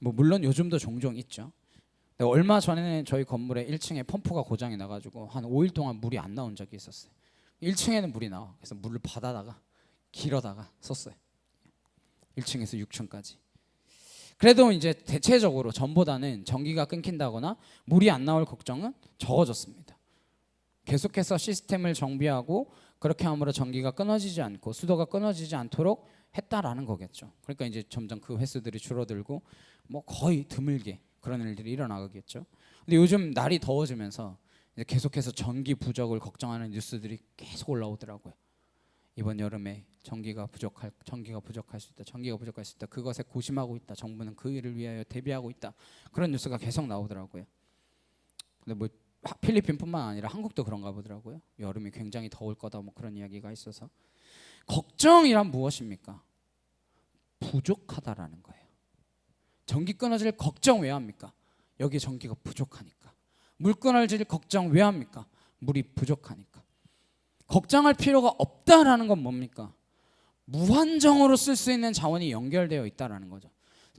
뭐 물론 요즘도 종종 있죠. 근데 얼마 전에는 저희 건물에 1층에 펌프가 고장이 나가지고 한 5일 동안 물이 안 나온 적이 있었어요. 1층에는 물이 나와. 그래서 물을 받아다가 길어다가 썼어요. 1층에서 6층까지. 그래도 이제 대체적으로 전보다는 전기가 끊긴다거나 물이 안 나올 걱정은 적어졌습니다. 계속해서 시스템을 정비하고 그렇게 함으로 전기가 끊어지지 않고 수도가 끊어지지 않도록 했다라는 거겠죠. 그러니까 이제 점점 그 횟수들이 줄어들고 뭐 거의 드물게 그런 일들이 일어나겠죠. 근데 요즘 날이 더워지면서 이제 계속해서 전기 부족을 걱정하는 뉴스들이 계속 올라오더라고요. 이번 여름에 전기가 부족할 수 있다. 그것에 고심하고 있다. 정부는 그 일을 위하여 대비하고 있다. 그런 뉴스가 계속 나오더라고요. 근데 뭐 필리핀뿐만 아니라 한국도 그런가 보더라고요. 여름이 굉장히 더울 거다 뭐 그런 이야기가 있어서. 걱정이란 무엇입니까? 부족하다라는 거예요. 전기 끊어질 걱정 왜 합니까? 여기 전기가 부족하니까. 물 끊어질 걱정 왜 합니까? 물이 부족하니까. 걱정할 필요가 없다라는 건 뭡니까? 무한정으로 쓸 수 있는 자원이 연결되어 있다라는 거죠.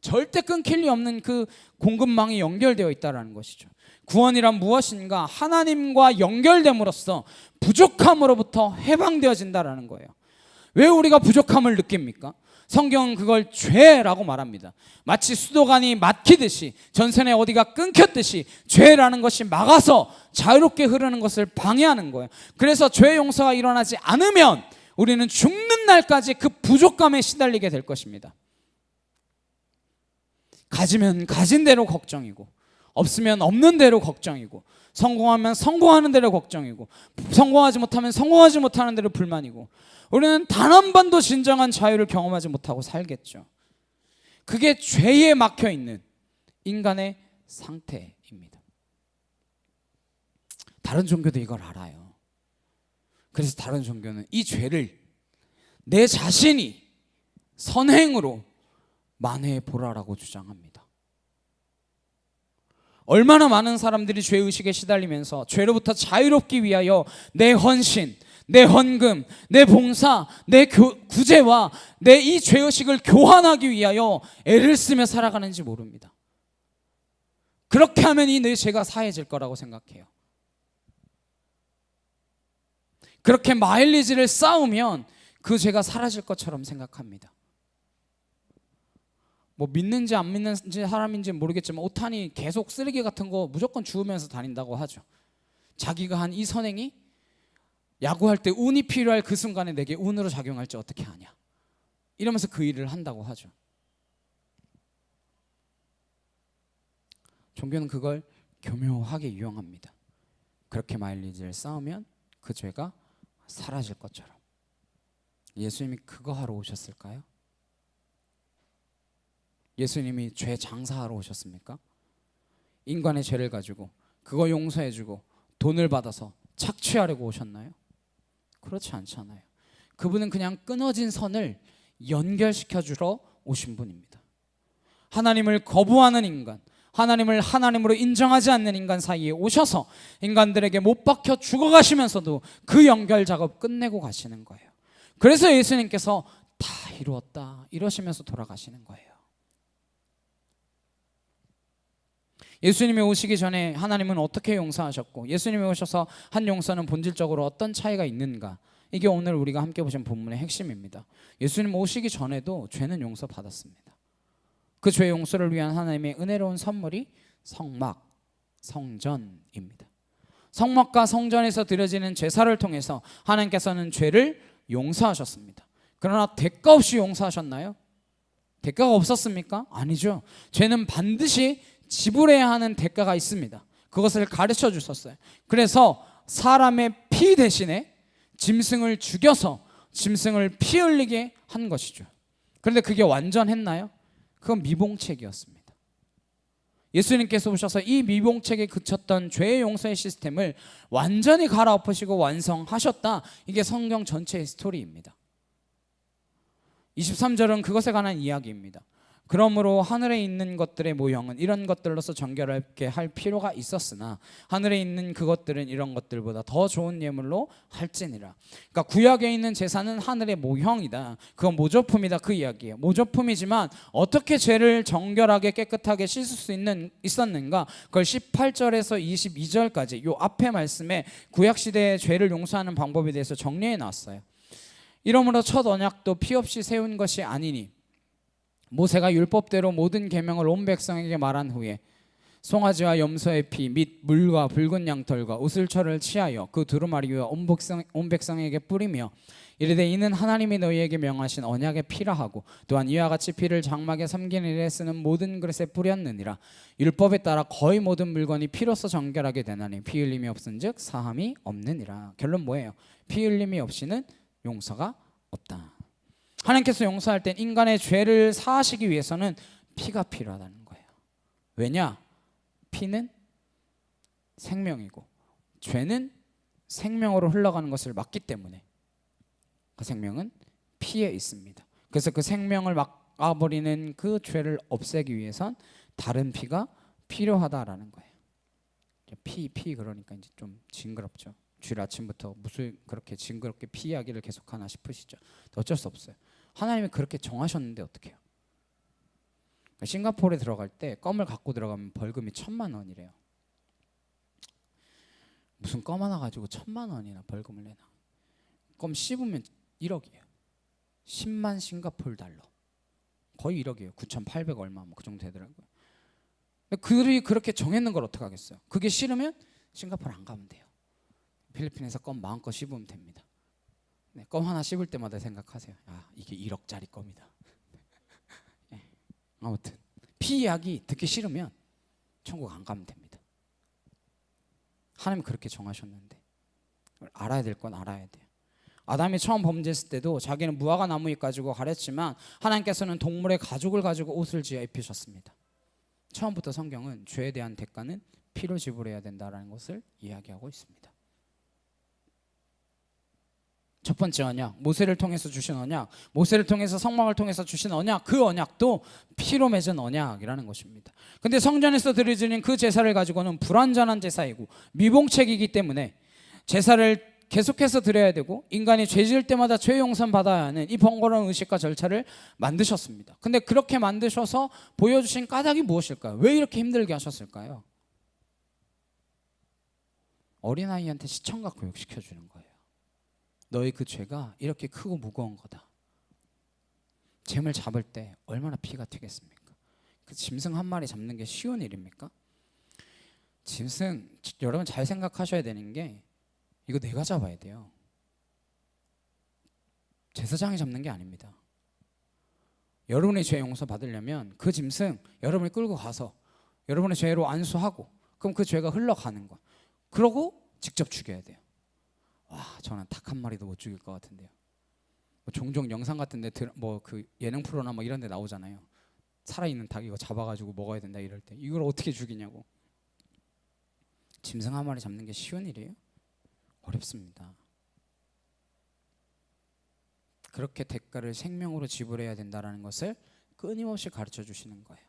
절대 끊길 리 없는 그 공급망이 연결되어 있다라는 것이죠. 구원이란 무엇인가? 하나님과 연결됨으로써 부족함으로부터 해방되어진다라는 거예요. 왜 우리가 부족함을 느낍니까? 성경은 그걸 죄라고 말합니다. 마치 수도관이 막히듯이, 전선에 어디가 끊겼듯이 죄라는 것이 막아서 자유롭게 흐르는 것을 방해하는 거예요. 그래서 죄 용서가 일어나지 않으면 우리는 죽는 날까지 그 부족감에 시달리게 될 것입니다. 가지면 가진 대로 걱정이고, 없으면 없는 대로 걱정이고, 성공하면 성공하는 대로 걱정이고, 성공하지 못하면 성공하지 못하는 대로 불만이고, 우리는 단 한 번도 진정한 자유를 경험하지 못하고 살겠죠. 그게 죄에 막혀 있는 인간의 상태입니다. 다른 종교도 이걸 알아요. 그래서 다른 종교는 이 죄를 내 자신이 선행으로 만회해 보라라고 주장합니다. 얼마나 많은 사람들이 죄의식에 시달리면서 죄로부터 자유롭기 위하여 내 헌신, 내 헌금, 내 봉사, 내 구제와 내 이 죄의식을 교환하기 위하여 애를 쓰며 살아가는지 모릅니다. 그렇게 하면 이 내 죄가 사해질 거라고 생각해요. 그렇게 마일리지를 쌓으면 그 죄가 사라질 것처럼 생각합니다. 뭐 믿는지 안 믿는지 사람인지 모르겠지만 오탄이 계속 쓰레기 같은 거 무조건 주우면서 다닌다고 하죠. 자기가 한 이 선행이 야구할 때 운이 필요할 그 순간에 내게 운으로 작용할지 어떻게 아냐, 이러면서 그 일을 한다고 하죠. 종교는 그걸 교묘하게 이용합니다. 그렇게 마일리지를 쌓으면 그 죄가 사라질 것처럼. 예수님이 그거 하러 오셨을까요? 예수님이 죄 장사하러 오셨습니까? 인간의 죄를 가지고 그거 용서해주고 돈을 받아서 착취하려고 오셨나요? 그렇지 않잖아요. 그분은 그냥 끊어진 선을 연결시켜 주러 오신 분입니다. 하나님을 거부하는 인간, 하나님을 하나님으로 인정하지 않는 인간 사이에 오셔서 인간들에게 못 박혀 죽어가시면서도 그 연결 작업 끝내고 가시는 거예요. 그래서 예수님께서 다 이루었다 이러시면서 돌아가시는 거예요. 예수님이 오시기 전에 하나님은 어떻게 용서하셨고 예수님이 오셔서 한 용서는 본질적으로 어떤 차이가 있는가, 이게 오늘 우리가 함께 보신 본문의 핵심입니다. 예수님 오시기 전에도 죄는 용서받았습니다. 그 죄 용서를 위한 하나님의 은혜로운 선물이 성막, 성전입니다. 성막과 성전에서 드려지는 제사를 통해서 하나님께서는 죄를 용서하셨습니다. 그러나 대가 없이 용서하셨나요? 대가가 없었습니까? 아니죠. 죄는 반드시 지불해야 하는 대가가 있습니다. 그것을 가르쳐 주셨어요. 그래서 사람의 피 대신에 짐승을 죽여서 짐승을 피 흘리게 한 것이죠. 그런데 그게 완전했나요? 그건 미봉책이었습니다. 예수님께서 오셔서 이 미봉책에 그쳤던 죄의 용서의 시스템을 완전히 갈아엎으시고 완성하셨다. 이게 성경 전체의 스토리입니다. 23절은 그것에 관한 이야기입니다. 그러므로 하늘에 있는 것들의 모형은 이런 것들로서 정결하게 할 필요가 있었으나 하늘에 있는 그것들은 이런 것들보다 더 좋은 예물로 할지니라. 그러니까 구약에 있는 제사는 하늘의 모형이다, 그건 모조품이다, 그 이야기예요. 모조품이지만 어떻게 죄를 정결하게 깨끗하게 씻을 수 있었는가, 그걸 18절에서 22절까지 요 앞에 말씀에 구약시대의 죄를 용서하는 방법에 대해서 정리해 놨어요. 이러므로 첫 언약도 피 없이 세운 것이 아니니 모세가 율법대로 모든 계명을 온 백성에게 말한 후에 송아지와 염소의 피 및 물과 붉은 양털과 우슬철을 취하여 그 두루마리 위에 온 백성에게 뿌리며 이르되 이는 하나님이 너희에게 명하신 언약의 피라 하고 또한 이와 같이 피를 장막에 섬기는 일에 쓰는 모든 그릇에 뿌렸느니라. 율법에 따라 거의 모든 물건이 피로써 정결하게 되나니 피 흘림이 없은즉 사함이 없느니라. 결론 뭐예요? 피 흘림이 없이는 용서가 없다. 하나님께서 용서할 땐 인간의 죄를 사하시기 위해서는 피가 필요하다는 거예요. 왜냐? 피는 생명이고 죄는 생명으로 흘러가는 것을 막기 때문에 그 생명은 피에 있습니다. 그래서 그 생명을 막아버리는 그 죄를 없애기 위해선 다른 피가 필요하다라는 거예요. 피 그러니까 이제 좀 징그럽죠. 주일 아침부터 무슨 그렇게 징그럽게 피 이야기를 계속하나 싶으시죠. 어쩔 수 없어요. 하나님이 그렇게 정하셨는데 어떡해요. 싱가포르에 들어갈 때 껌을 갖고 들어가면 벌금이 1,000,000원이래요. 무슨 껌 하나 가지고 1,000,000원이나 벌금을 내나. 껌 씹으면 1억이에요. 10만 싱가포르 달러. 거의 1억이에요. 9,800 얼마 뭐 그 정도 되더라고요. 그들이 그렇게 정했는 걸 어떻게 하겠어요. 그게 싫으면 싱가포르 안 가면 돼요. 필리핀에서 껌 마음껏 씹으면 됩니다. 네, 껌 하나 씹을 때마다 생각하세요. 아, 이게 1억짜리 껌이다. 네, 아무튼 피 이야기 듣기 싫으면 천국 안 가면 됩니다. 하나님 그렇게 정하셨는데 알아야 될 건 알아야 돼요. 아담이 처음 범죄했을 때도 자기는 무화과 나무 잎 가지고 가렸지만 하나님께서는 동물의 가죽을 가지고 옷을 지어 입히셨습니다. 처음부터 성경은 죄에 대한 대가는 피로 지불해야 된다는 것을 이야기하고 있습니다. 첫 번째 언약, 모세를 통해서 주신 언약, 모세를 통해서 성막을 통해서 주신 언약, 그 언약도 피로 맺은 언약이라는 것입니다. 근데 성전에서 드려지는 그 제사를 가지고는 불완전한 제사이고 미봉책이기 때문에 제사를 계속해서 드려야 되고 인간이 죄 지을 때마다 죄 용서 받아야 하는 이 번거로운 의식과 절차를 만드셨습니다. 근데 그렇게 만드셔서 보여주신 까닭이 무엇일까요? 왜 이렇게 힘들게 하셨을까요? 어린아이한테 시청각 교육시켜주는 거예요. 너의 그 죄가 이렇게 크고 무거운 거다. 잼을 잡을 때 얼마나 피가 튀겠습니까? 그 짐승 한 마리 잡는 게 쉬운 일입니까? 짐승, 여러분 잘 생각하셔야 되는 게 이거 내가 잡아야 돼요. 제사장이 잡는 게 아닙니다. 여러분의 죄 용서 받으려면 그 짐승 여러분이 끌고 가서 여러분의 죄로 안수하고 그럼 그 죄가 흘러가는 거야. 그러고 직접 죽여야 돼요. 와, 저는 닭 한 마리도 못 죽일 것 같은데요. 뭐 종종 영상 같은데 뭐 그 예능 프로나 뭐 이런 데 나오잖아요. 살아있는 닭 이거 잡아가지고 먹어야 된다 이럴 때 이걸 어떻게 죽이냐고. 짐승 한 마리 잡는 게 쉬운 일이에요? 어렵습니다. 그렇게 대가를 생명으로 지불해야 된다는 것을 끊임없이 가르쳐 주시는 거예요.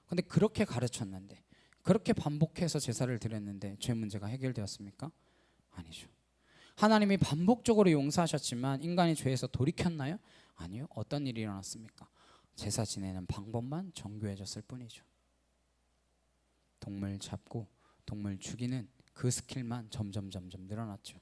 근데 그렇게 가르쳤는데 그렇게 반복해서 제사를 드렸는데 죄 문제가 해결되었습니까? 아니죠. 하나님이 반복적으로 용서하셨지만 인간이 죄에서 돌이켰나요? 아니요. 어떤 일이 일어났습니까? 제사 지내는 방법만 정교해졌을 뿐이죠. 동물 잡고 동물 죽이는 그 스킬만 점점 늘어났죠.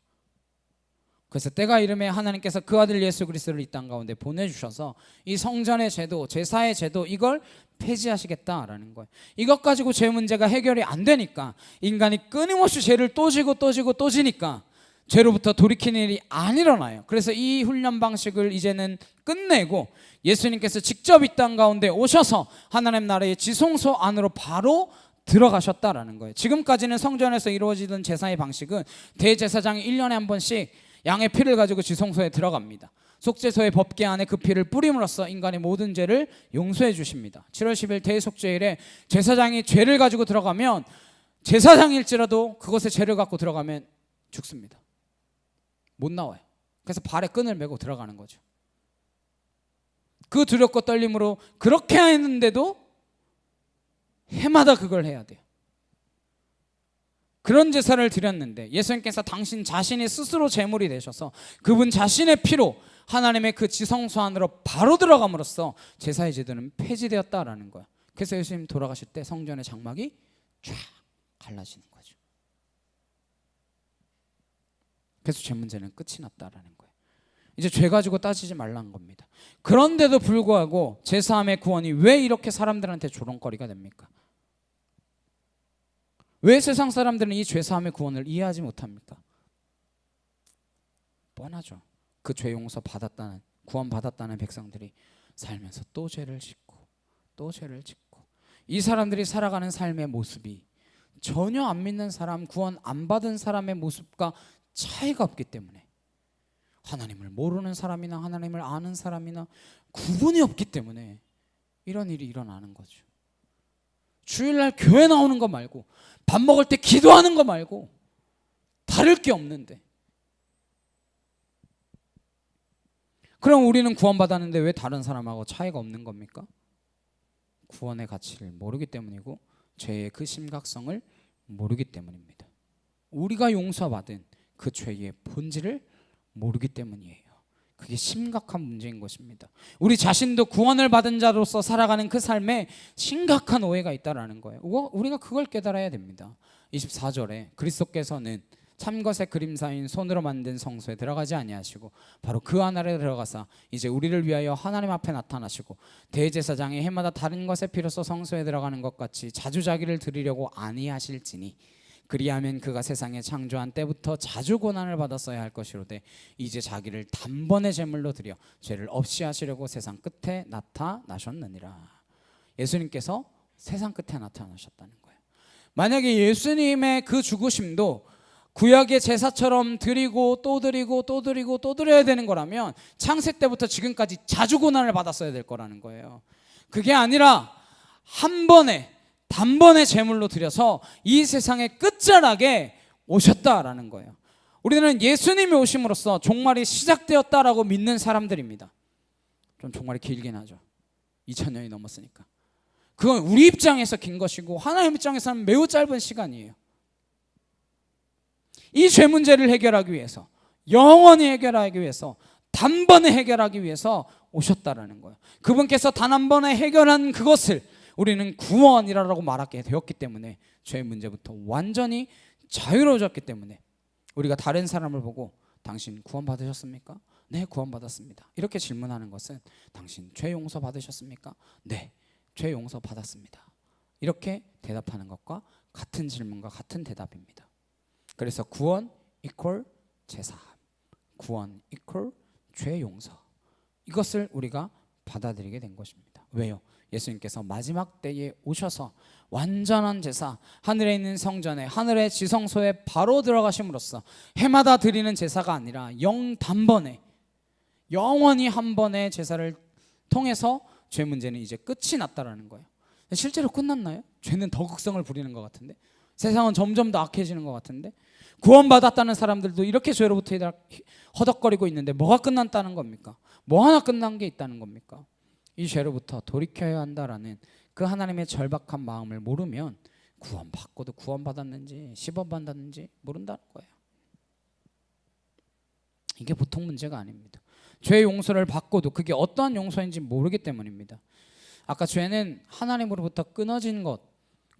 그래서 때가 이름에 하나님께서 그 아들 예수 그리스도를 이 땅 가운데 보내주셔서 이 성전의 제도, 제사의 제도 이걸 폐지하시겠다라는 거예요. 이것 가지고 죄 문제가 해결이 안 되니까 인간이 끊임없이 죄를 또 지니까 죄로부터 돌이키는 일이 안 일어나요. 그래서 이 훈련 방식을 이제는 끝내고 예수님께서 직접 이 땅 가운데 오셔서 하나님 나라의 지성소 안으로 바로 들어가셨다라는 거예요. 지금까지는 성전에서 이루어지던 제사의 방식은 대제사장이 1년에 한 번씩 양의 피를 가지고 지성소에 들어갑니다. 속죄소의 법궤 안에 그 피를 뿌림으로써 인간의 모든 죄를 용서해 주십니다. 7월 10일 대속죄일에 제사장이 죄를 가지고 들어가면 제사장일지라도 그것에 죄를 갖고 들어가면 죽습니다. 못 나와요. 그래서 발에 끈을 메고 들어가는 거죠. 그 두렵고 떨림으로 그렇게 했는데도 해마다 그걸 해야 돼요. 그런 제사를 드렸는데 예수님께서 당신 자신이 스스로 제물이 되셔서 그분 자신의 피로 하나님의 그 지성소 안으로 바로 들어감으로써 제사의 제도는 폐지되었다라는 거예요. 그래서 예수님 돌아가실 때 성전의 장막이 쫙 갈라지는 거죠. 그래서 죄 문제는 끝이 났다라는 거예요. 이제 죄 가지고 따지지 말라는 겁니다. 그런데도 불구하고 제사함의 구원이 왜 이렇게 사람들한테 조롱거리가 됩니까? 왜 세상 사람들은 이 죄사함의 구원을 이해하지 못합니까? 뻔하죠. 그 죄 용서 받았다는, 구원 받았다는 백성들이 살면서 또 죄를 짓고 또 죄를 짓고 이 사람들이 살아가는 삶의 모습이 전혀 안 믿는 사람, 구원 안 받은 사람의 모습과 차이가 없기 때문에 하나님을 모르는 사람이나 하나님을 아는 사람이나 구분이 없기 때문에 이런 일이 일어나는 거죠. 주일날 교회 나오는 거 말고 밥 먹을 때 기도하는 거 말고 다를 게 없는데 그럼 우리는 구원받았는데 왜 다른 사람하고 차이가 없는 겁니까? 구원의 가치를 모르기 때문이고 죄의 그 심각성을 모르기 때문입니다. 우리가 용서받은 그 죄의 본질을 모르기 때문이에요. 그게 심각한 문제인 것입니다. 우리 자신도 구원을 받은 자로서 살아가는 그 삶에 심각한 오해가 있다라는 거예요. 우리가 그걸 깨달아야 됩니다. 24절에 그리스도께서는 참것의 그림사인 손으로 만든 성소에 들어가지 아니하시고 바로 그 안에 들어가사 이제 우리를 위하여 하나님 앞에 나타나시고 대제사장이 해마다 다른 것에 비로소 성소에 들어가는 것 같이 자주 자기를 드리려고 아니하실지니 그리하면 그가 세상에 창조한 때부터 자주 고난을 받았어야 할 것이로되 이제 자기를 단번에 제물로 드려 죄를 없이 하시려고 세상 끝에 나타나셨느니라. 예수님께서 세상 끝에 나타나셨다는 거예요. 만약에 예수님의 그 죽으심도 구약의 제사처럼 드리고 또 드리고 또 드리고 또 드려야 되는 거라면 창세 때부터 지금까지 자주 고난을 받았어야 될 거라는 거예요. 그게 아니라 한 번에 단번에 제물로 드려서 이 세상의 끝자락에 오셨다라는 거예요. 우리는 예수님이 오심으로써 종말이 시작되었다라고 믿는 사람들입니다. 좀 종말이 길긴 하죠. 2000년이 넘었으니까. 그건 우리 입장에서 긴 것이고 하나님 입장에서는 매우 짧은 시간이에요. 이 죄 문제를 해결하기 위해서 영원히 해결하기 위해서, 단번에 해결하기 위해서 오셨다라는 거예요. 그분께서 단 한 번에 해결한 그것을 우리는 구원이라고 말하게 되었기 때문에, 죄의 문제부터 완전히 자유로워졌기 때문에 우리가 다른 사람을 보고 당신 구원 받으셨습니까? 네, 구원 받았습니다. 이렇게 질문하는 것은 당신 죄 용서 받으셨습니까? 네, 죄 용서 받았습니다. 이렇게 대답하는 것과 같은 질문과 같은 대답입니다. 그래서 구원 이퀄 제사함, 구원 이퀄 죄 용서, 이것을 우리가 받아들이게 된 것입니다. 왜요? 예수님께서 마지막 때에 오셔서 완전한 제사, 하늘에 있는 성전에, 하늘의 지성소에 바로 들어가심으로써 해마다 드리는 제사가 아니라 단번에 영원히 한 번의 제사를 통해서 죄 문제는 이제 끝이 났다라는 거예요. 실제로 끝났나요? 죄는 더 극성을 부리는 것 같은데, 세상은 점점 더 악해지는 것 같은데, 구원받았다는 사람들도 이렇게 죄로부터 허덕거리고 있는데 뭐가 끝났다는 겁니까? 뭐 하나 끝난 게 있다는 겁니까? 이 죄로부터 돌이켜야 한다라는 그 하나님의 절박한 마음을 모르면 구원받고도 구원받았는지 10원 받았는지 모른다는 거예요. 이게 보통 문제가 아닙니다. 죄 용서를 받고도 그게 어떠한 용서인지 모르기 때문입니다. 아까 죄는 하나님으로부터 끊어진 것,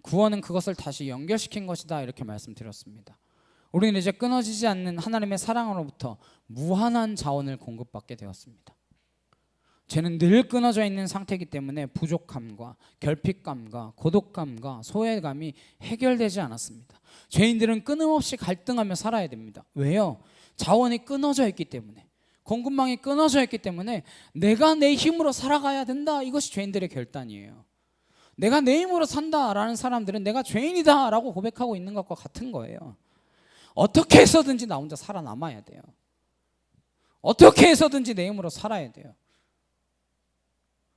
구원은 그것을 다시 연결시킨 것이다, 이렇게 말씀드렸습니다. 우리는 이제 끊어지지 않는 하나님의 사랑으로부터 무한한 자원을 공급받게 되었습니다. 죄는 늘 끊어져 있는 상태이기 때문에 부족함과 결핍감과 고독감과 소외감이 해결되지 않았습니다. 죄인들은 끊임없이 갈등하며 살아야 됩니다. 왜요? 자원이 끊어져 있기 때문에, 공급망이 끊어져 있기 때문에 내가 내 힘으로 살아가야 된다, 이것이 죄인들의 결단이에요. 내가 내 힘으로 산다라는 사람들은 내가 죄인이다 라고 고백하고 있는 것과 같은 거예요. 어떻게 해서든지 나 혼자 살아남아야 돼요. 어떻게 해서든지 내 힘으로 살아야 돼요.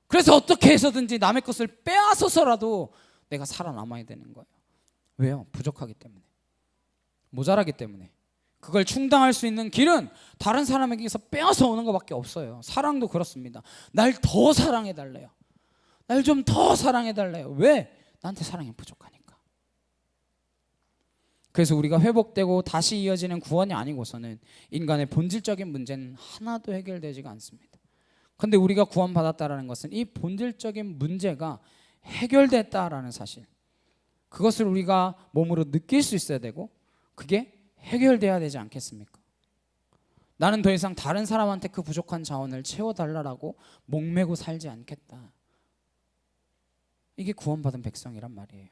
그래서 어떻게 해서든지 남의 것을 빼앗아서라도 내가 살아남아야 되는 거예요. 왜요? 부족하기 때문에, 모자라기 때문에. 그걸 충당할 수 있는 길은 다른 사람에게서 빼앗아 오는 것밖에 없어요. 사랑도 그렇습니다. 날 더 사랑해달래요. 날 좀 더 사랑해달래요. 왜? 나한테 사랑이 부족하니까. 그래서 우리가 회복되고 다시 이어지는 구원이 아니고서는 인간의 본질적인 문제는 하나도 해결되지가 않습니다. 그런데 우리가 구원받았다라는 것은 이 본질적인 문제가 해결됐다라는 사실, 그것을 우리가 몸으로 느낄 수 있어야 되고 그게 해결돼야 되지 않겠습니까? 나는 더 이상 다른 사람한테 그 부족한 자원을 채워달라고 목매고 살지 않겠다. 이게 구원받은 백성이란 말이에요.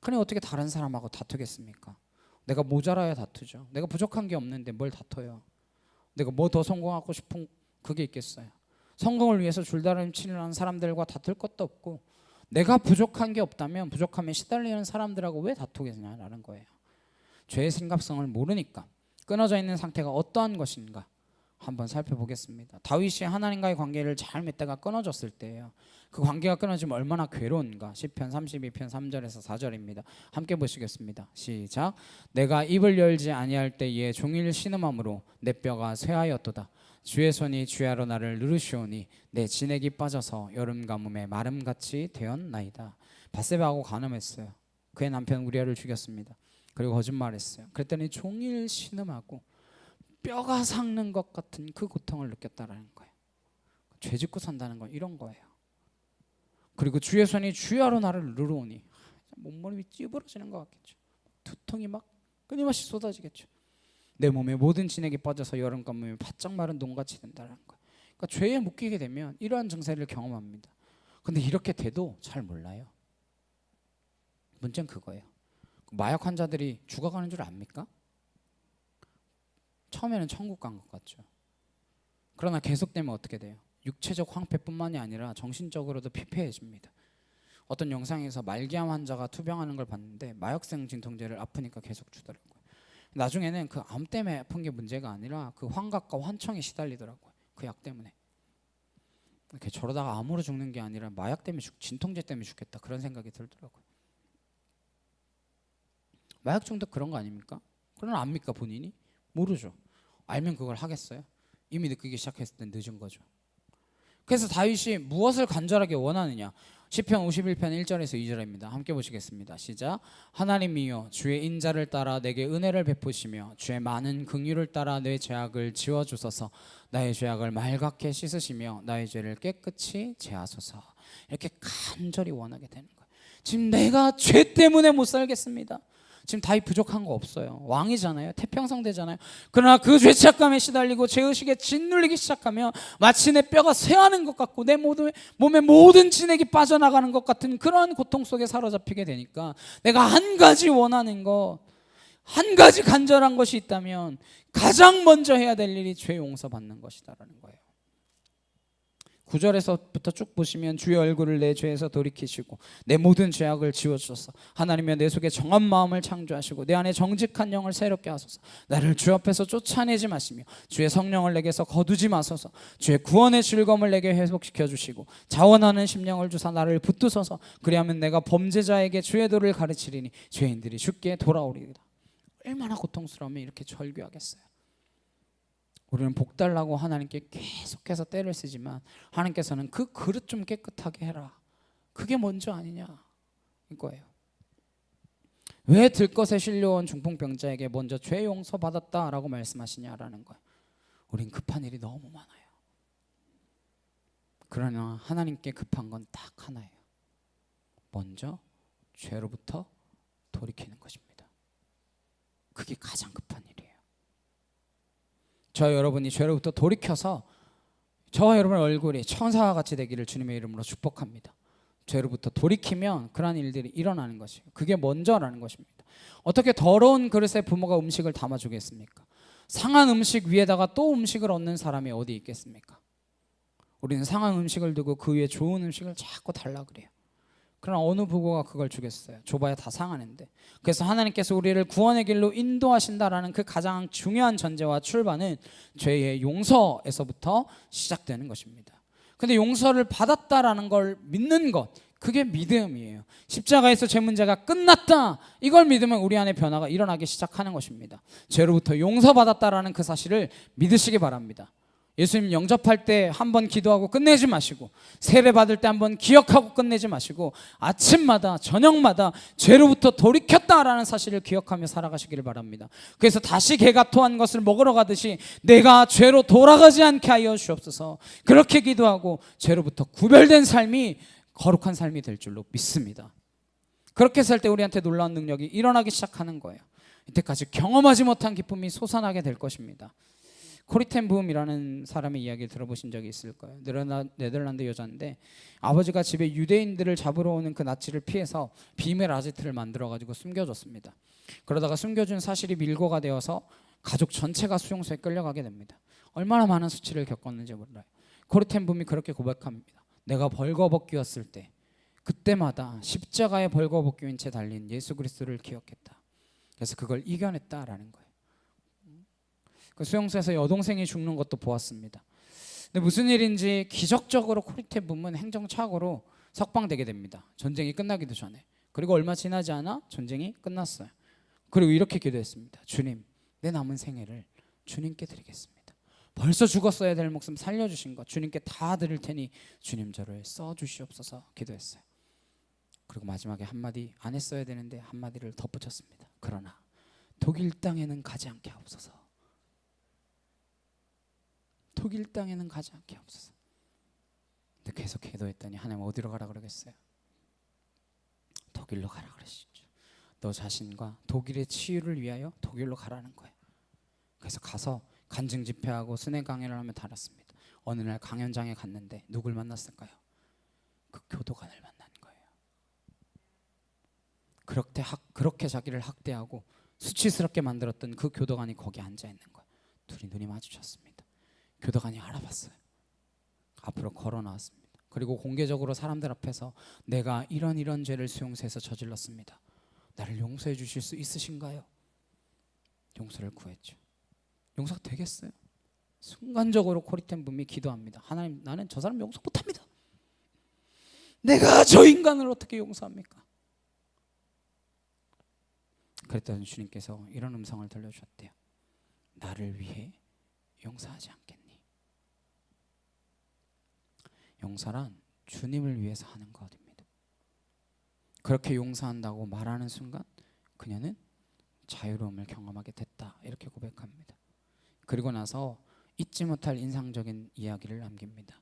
그래 어떻게 다른 사람하고 다투겠습니까? 내가 모자라야 다투죠. 내가 부족한 게 없는데 뭘 다퉈요? 내가 뭐 더 성공하고 싶은 그게 있겠어요? 성공을 위해서 줄다름치는 사람들과 다툴 것도 없고, 내가 부족한 게 없다면 부족함에 시달리는 사람들하고 왜 다투겠냐라는 거예요. 죄의 심각성을 모르니까 끊어져 있는 상태가 어떠한 것인가 한번 살펴보겠습니다. 다윗이 하나님과의 관계를 잘 맺다가 끊어졌을 때예요. 그 관계가 끊어지면 얼마나 괴로운가. 시편 32편 3절에서 4절입니다. 함께 보시겠습니다. 시작. 내가 입을 열지 아니할 때에 종일 신음함으로 내 뼈가 쇠하였도다. 주의 손이 주야로 나를 누르시오니 내 진액이 빠져서 여름 가뭄에 마름같이 되었나이다. 밧세바하고 간음했어요. 그의 남편 우리아를 죽였습니다. 그리고 거짓말했어요. 그랬더니 종일 신음하고 뼈가 삭는 것 같은 그 고통을 느꼈다라는 거예요. 죄 짓고 산다는 건 이런 거예요. 그리고 주의 손이 주야로 나를 누르오니, 몸머리 찌부러지는 것 같겠죠. 두통이 막 끊임없이 쏟아지겠죠. 내 몸에 모든 진액이 빠져서 여름 가뭄에 바짝 마른 농같이 된다는 거예요. 그러니까 죄에 묶이게 되면 이러한 증세를 경험합니다. 근데 이렇게 돼도 잘 몰라요. 문제는 그거예요. 마약 환자들이 죽어가는 줄 압니까? 처음에는 천국 간 것 같죠. 그러나 계속되면 어떻게 돼요? 육체적 황폐뿐만이 아니라 정신적으로도 피폐해집니다. 어떤 영상에서 말기암 환자가 투병하는 걸 봤는데 마약성 진통제를 아프니까 계속 주더라고요. 나중에는 그 암 때문에 아픈 게 문제가 아니라 그 환각과 환청에 시달리더라고요. 그 약 때문에. 이렇게 저러다가 암으로 죽는 게 아니라 마약 때문에 진통제 때문에 죽겠다, 그런 생각이 들더라고요. 마약 중독 그런 거 아닙니까? 그러나 압니까 본인이? 모르죠. 알면 그걸 하겠어요? 이미 느끼기 시작했을 때 늦은 거죠. 그래서 다윗이 무엇을 간절하게 원하느냐? 시편 51편 1절에서 2절입니다. 함께 보시겠습니다. 시작. 하나님이여 주의 인자를 따라 내게 은혜를 베푸시며 주의 많은 긍휼을 따라 내 죄악을 지워주소서. 나의 죄악을 맑게 씻으시며 나의 죄를 깨끗이 제하소서. 이렇게 간절히 원하게 되는 거예요. 지금 내가 죄 때문에 못 살겠습니다. 지금 다윗 부족한 거 없어요. 왕이잖아요. 태평성대잖아요. 그러나 그 죄책감에 시달리고 죄의식에 짓눌리기 시작하면 마치 내 뼈가 쇠하는 것 같고 내 몸의 모든 진액이 빠져나가는 것 같은 그러한 고통 속에 사로잡히게 되니까 내가 한 가지 원하는 것, 한 가지 간절한 것이 있다면 가장 먼저 해야 될 일이 죄 용서받는 것이다라는 거예요. 9절에서부터 쭉 보시면 주의 얼굴을 내 죄에서 돌이키시고 내 모든 죄악을 지워주소서. 하나님이여 내 속에 정한 마음을 창조하시고 내 안에 정직한 영을 새롭게 하소서. 나를 주 앞에서 쫓아내지 마시며 주의 성령을 내게서 거두지 마소서. 주의 구원의 즐거움을 내게 회복시켜 주시고 자원하는 심령을 주사 나를 붙드소서. 그리하면 내가 범죄자에게 주의 도를 가르치리니 죄인들이 주께 돌아오리이다. 얼마나 고통스러우면 이렇게 절규하겠어요. 우리는 복 달라고 하나님께 계속해서 때를 쓰지만 하나님께서는 그 그릇 좀 깨끗하게 해라. 그게 먼저 아니냐 이거예요. 왜 들것에 실려온 중풍병자에게 먼저 죄 용서받았다라고 말씀하시냐라는 거예요. 우린 급한 일이 너무 많아요. 그러나 하나님께 급한 건 딱 하나예요. 먼저 죄로부터 돌이키는 것입니다. 그게 가장 급한 일이에요. 저와 여러분이 죄로부터 돌이켜서 저와 여러분의 얼굴이 천사와 같이 되기를 주님의 이름으로 축복합니다. 죄로부터 돌이키면 그러한 일들이 일어나는 것이에요. 그게 먼저라는 것입니다. 어떻게 더러운 그릇에 부모가 음식을 담아주겠습니까? 상한 음식 위에다가 또 음식을 얹는 사람이 어디 있겠습니까? 우리는 상한 음식을 두고 그 위에 좋은 음식을 자꾸 달라 그래요. 그러나 어느 부모가 그걸 주겠어요? 줘봐야 다 상하는데. 그래서 하나님께서 우리를 구원의 길로 인도하신다라는 그 가장 중요한 전제와 출발은 죄의 용서에서부터 시작되는 것입니다. 근데 용서를 받았다라는 걸 믿는 것, 그게 믿음이에요. 십자가에서 죄 문제가 끝났다, 이걸 믿으면 우리 안에 변화가 일어나기 시작하는 것입니다. 죄로부터 용서받았다라는 그 사실을 믿으시기 바랍니다. 예수님 영접할 때 한 번 기도하고 끝내지 마시고, 세례 받을 때 한 번 기억하고 끝내지 마시고, 아침마다 저녁마다 죄로부터 돌이켰다라는 사실을 기억하며 살아가시기를 바랍니다. 그래서 다시 개가 토한 것을 먹으러 가듯이 내가 죄로 돌아가지 않게 하여 주옵소서. 그렇게 기도하고 죄로부터 구별된 삶이 거룩한 삶이 될 줄로 믿습니다. 그렇게 살 때 우리한테 놀라운 능력이 일어나기 시작하는 거예요. 이때까지 경험하지 못한 기쁨이 솟아나게 될 것입니다. 코리 텐 붐이라는 사람의 이야기를 들어보신 적이 있을 거예요. 네덜란드 여자인데 아버지가 집에 유대인들을 잡으러 오는 그 나치를 피해서 비밀 아지트를 만들어가지고 숨겨줬습니다. 그러다가 숨겨준 사실이 밀고가 되어서 가족 전체가 수용소에 끌려가게 됩니다. 얼마나 많은 수치를 겪었는지 몰라요. 코리 텐 붐이 그렇게 고백합니다. 내가 벌거벗기였을 때 그때마다 십자가의 벌거벗기인 채 달린 예수 그리스도를 기억했다. 그래서 그걸 이겨냈다라는 거예요. 그 수용소에서 여동생이 죽는 것도 보았습니다. 근데 무슨 일인지 기적적으로 코리 텐 붐은 행정착오로 석방되게 됩니다. 전쟁이 끝나기도 전에. 그리고 얼마 지나지 않아 전쟁이 끝났어요. 그리고 이렇게 기도했습니다. 주님, 내 남은 생애를 주님께 드리겠습니다. 벌써 죽었어야 될 목숨 살려주신 것 주님께 다 드릴 테니 주님 저를 써주시옵소서 기도했어요. 그리고 마지막에 한마디 안 했어야 되는데 한마디를 덧붙였습니다. 그러나 독일 땅에는 가지 않게 하옵소서. 독일 땅에는 가지 않게 하옵소서. 근데 계속 기도했더니 하나님 어디로 가라 그러겠어요? 독일로 가라 그러시죠. 너 자신과 독일의 치유를 위하여 독일로 가라는 거예요. 그래서 가서 간증 집회하고 순회 강연을 하며 달았습니다. 어느 날 강연장에 갔는데 누굴 만났을까요? 그 교도관을 만난 거예요. 그렇게 자기를 학대하고 수치스럽게 만들었던 그 교도관이 거기 앉아 있는 거예요. 둘이 눈이 마주쳤습니다. 교도관이 알아봤어요. 앞으로 걸어 나왔습니다. 그리고 공개적으로 사람들 앞에서 내가 이런 죄를 수용소에서 저질렀습니다. 나를 용서해 주실 수 있으신가요? 용서를 구했죠. 용서가 되겠어요? 순간적으로 코리 텐 붐이 기도합니다. 하나님, 나는 저 사람 용서 못합니다. 내가 저 인간을 어떻게 용서합니까? 그랬더니 주님께서 이런 음성을 들려주셨대요. 나를 위해 용서하지 않겠니? 용서란 주님을 위해서 하는 것입니다. 그렇게 용서한다고 말하는 순간 그녀는 자유로움을 경험하게 됐다, 이렇게 고백합니다. 그리고 나서 잊지 못할 인상적인 이야기를 남깁니다.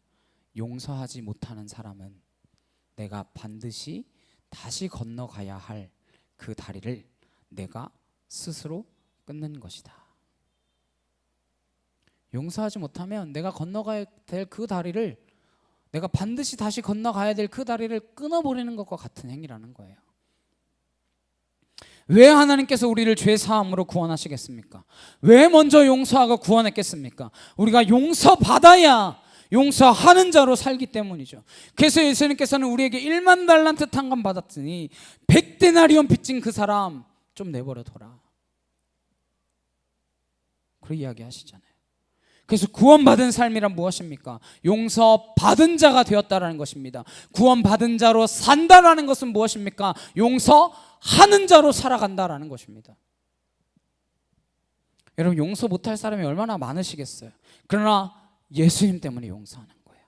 용서하지 못하는 사람은 내가 반드시 다시 건너가야 할 그 다리를 내가 스스로 끊는 것이다. 용서하지 못하면 내가 건너가야 될 그 다리를, 내가 반드시 다시 건너가야 될 그 다리를 끊어버리는 것과 같은 행위라는 거예요. 왜 하나님께서 우리를 죄 사함으로 구원하시겠습니까? 왜 먼저 용서하고 구원했겠습니까? 우리가 용서받아야 용서하는 자로 살기 때문이죠. 그래서 예수님께서는 우리에게 1만 달란트 탕감 받았으니 100데나리온 빚진 그 사람 좀 내버려 둬라, 그런 이야기 하시잖아요. 그래서 구원받은 삶이란 무엇입니까? 용서받은 자가 되었다라는 것입니다. 구원받은 자로 산다라는 것은 무엇입니까? 용서하는 자로 살아간다라는 것입니다. 여러분, 용서 못할 사람이 얼마나 많으시겠어요. 그러나 예수님 때문에 용서하는 거예요.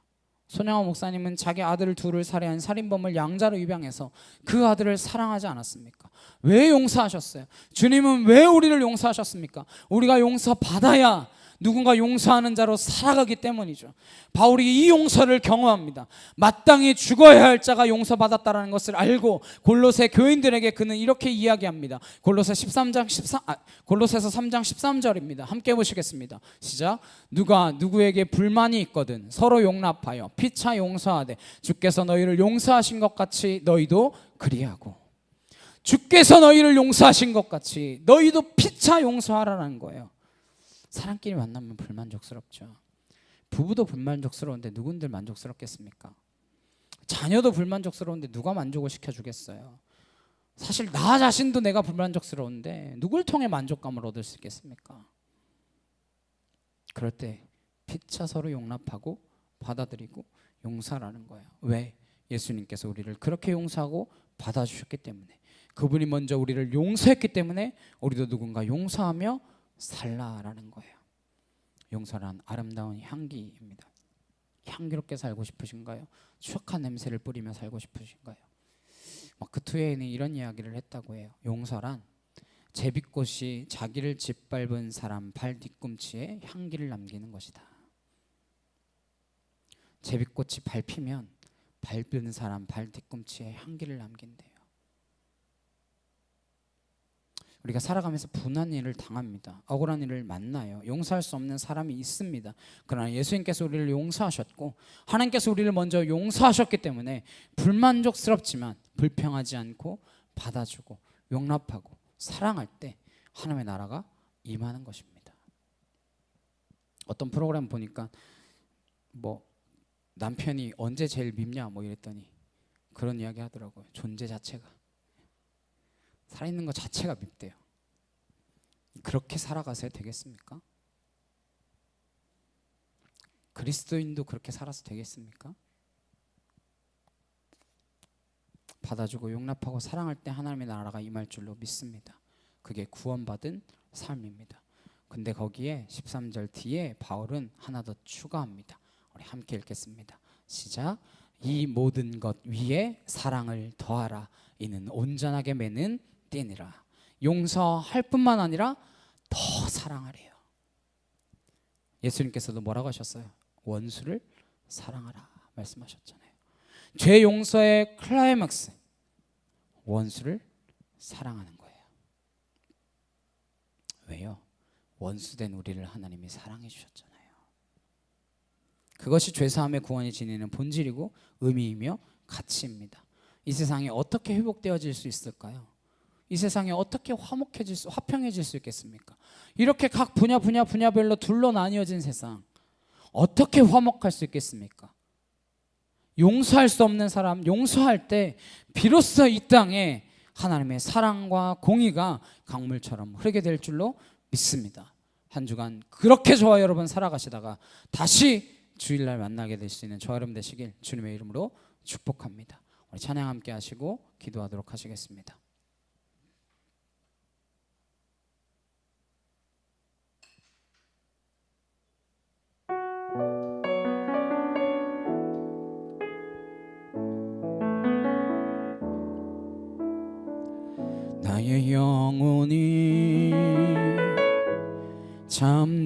손양호 목사님은 자기 아들 둘을 살해한 살인범을 양자로 입양해서 그 아들을 사랑하지 않았습니까? 왜 용서하셨어요? 주님은 왜 우리를 용서하셨습니까? 우리가 용서받아야 누군가 용서하는 자로 살아가기 때문이죠. 바울이 이 용서를 경험합니다. 마땅히 죽어야 할 자가 용서받았다는 것을 알고 골로새 교인들에게 그는 이렇게 이야기합니다. 골로새서 3장 13절입니다. 함께 보시겠습니다. 시작. 누가 누구에게 불만이 있거든 서로 용납하여 피차 용서하되 주께서 너희를 용서하신 것 같이 너희도 그리하고. 주께서 너희를 용서하신 것 같이 너희도 피차 용서하라는 거예요. 사람끼리 만나면 불만족스럽죠. 부부도 불만족스러운데 누군들 만족스럽겠습니까? 자녀도 불만족스러운데 누가 만족을 시켜주겠어요? 사실 나 자신도 내가 불만족스러운데 누굴 통해 만족감을 얻을 수 있겠습니까? 그럴 때 피차 서로 용납하고 받아들이고 용서라는 거예요. 왜? 예수님께서 우리를 그렇게 용서하고 받아주셨기 때문에, 그분이 먼저 우리를 용서했기 때문에 우리도 누군가 용서하며 살라라는 거예요. 용서란 아름다운 향기입니다. 향기롭게 살고 싶으신가요? 추억한 냄새를 뿌리며 살고 싶으신가요? 그 투에는 이런 이야기를 했다고 해요. 용서란 제비꽃이 자기를 짓밟은 사람 발 뒤꿈치에 향기를 남기는 것이다. 제비꽃이 밟히면 밟은 사람 발 뒤꿈치에 향기를 남긴대요. 우리가 살아가면서 분한 일을 당합니다. 억울한 일을 만나요. 용서할 수 없는 사람이 있습니다. 그러나 예수님께서 우리를 용서하셨고 하나님께서 우리를 먼저 용서하셨기 때문에 불만족스럽지만 불평하지 않고 받아주고 용납하고 사랑할 때 하나님의 나라가 임하는 것입니다. 어떤 프로그램 보니까 남편이 언제 제일 밉냐 이랬더니 그런 이야기 하더라고요. 존재 자체가, 살아있는 것 자체가 밉대요. 그렇게 살아가셔야 되겠습니까? 그리스도인도 그렇게 살아서 되겠습니까? 받아주고 용납하고 사랑할 때 하나님의 나라가 임할 줄로 믿습니다. 그게 구원받은 삶입니다. 근데 거기에 13절 뒤에 바울은 하나 더 추가합니다. 우리 함께 읽겠습니다. 시작. 이 모든 것 위에 사랑을 더하라. 이는 온전하게 매는 띠니라. 용서할 뿐만 아니라 더 사랑하래요. 예수님께서도 뭐라고 하셨어요? 원수를 사랑하라 말씀하셨잖아요. 죄 용서의 클라이맥스, 원수를 사랑하는 거예요. 왜요? 원수된 우리를 하나님이 사랑해 주셨잖아요. 그것이 죄사함의 구원이 지니는 본질이고 의미이며 가치입니다. 이 세상에 어떻게 회복되어질 수 있을까요? 이 세상에 어떻게 화평해질 수 있겠습니까? 이렇게 각 분야별로 둘로 나뉘어진 세상, 어떻게 화목할 수 있겠습니까? 용서할 수 없는 사람, 용서할 때 비로소 이 땅에 하나님의 사랑과 공의가 강물처럼 흐르게 될 줄로 믿습니다. 한 주간 그렇게 저와 여러분 살아가시다가 다시 주일날 만나게 될 수 있는 저와 여러분 되시길 주님의 이름으로 축복합니다. 우리 찬양 함께 하시고 기도하도록 하시겠습니다.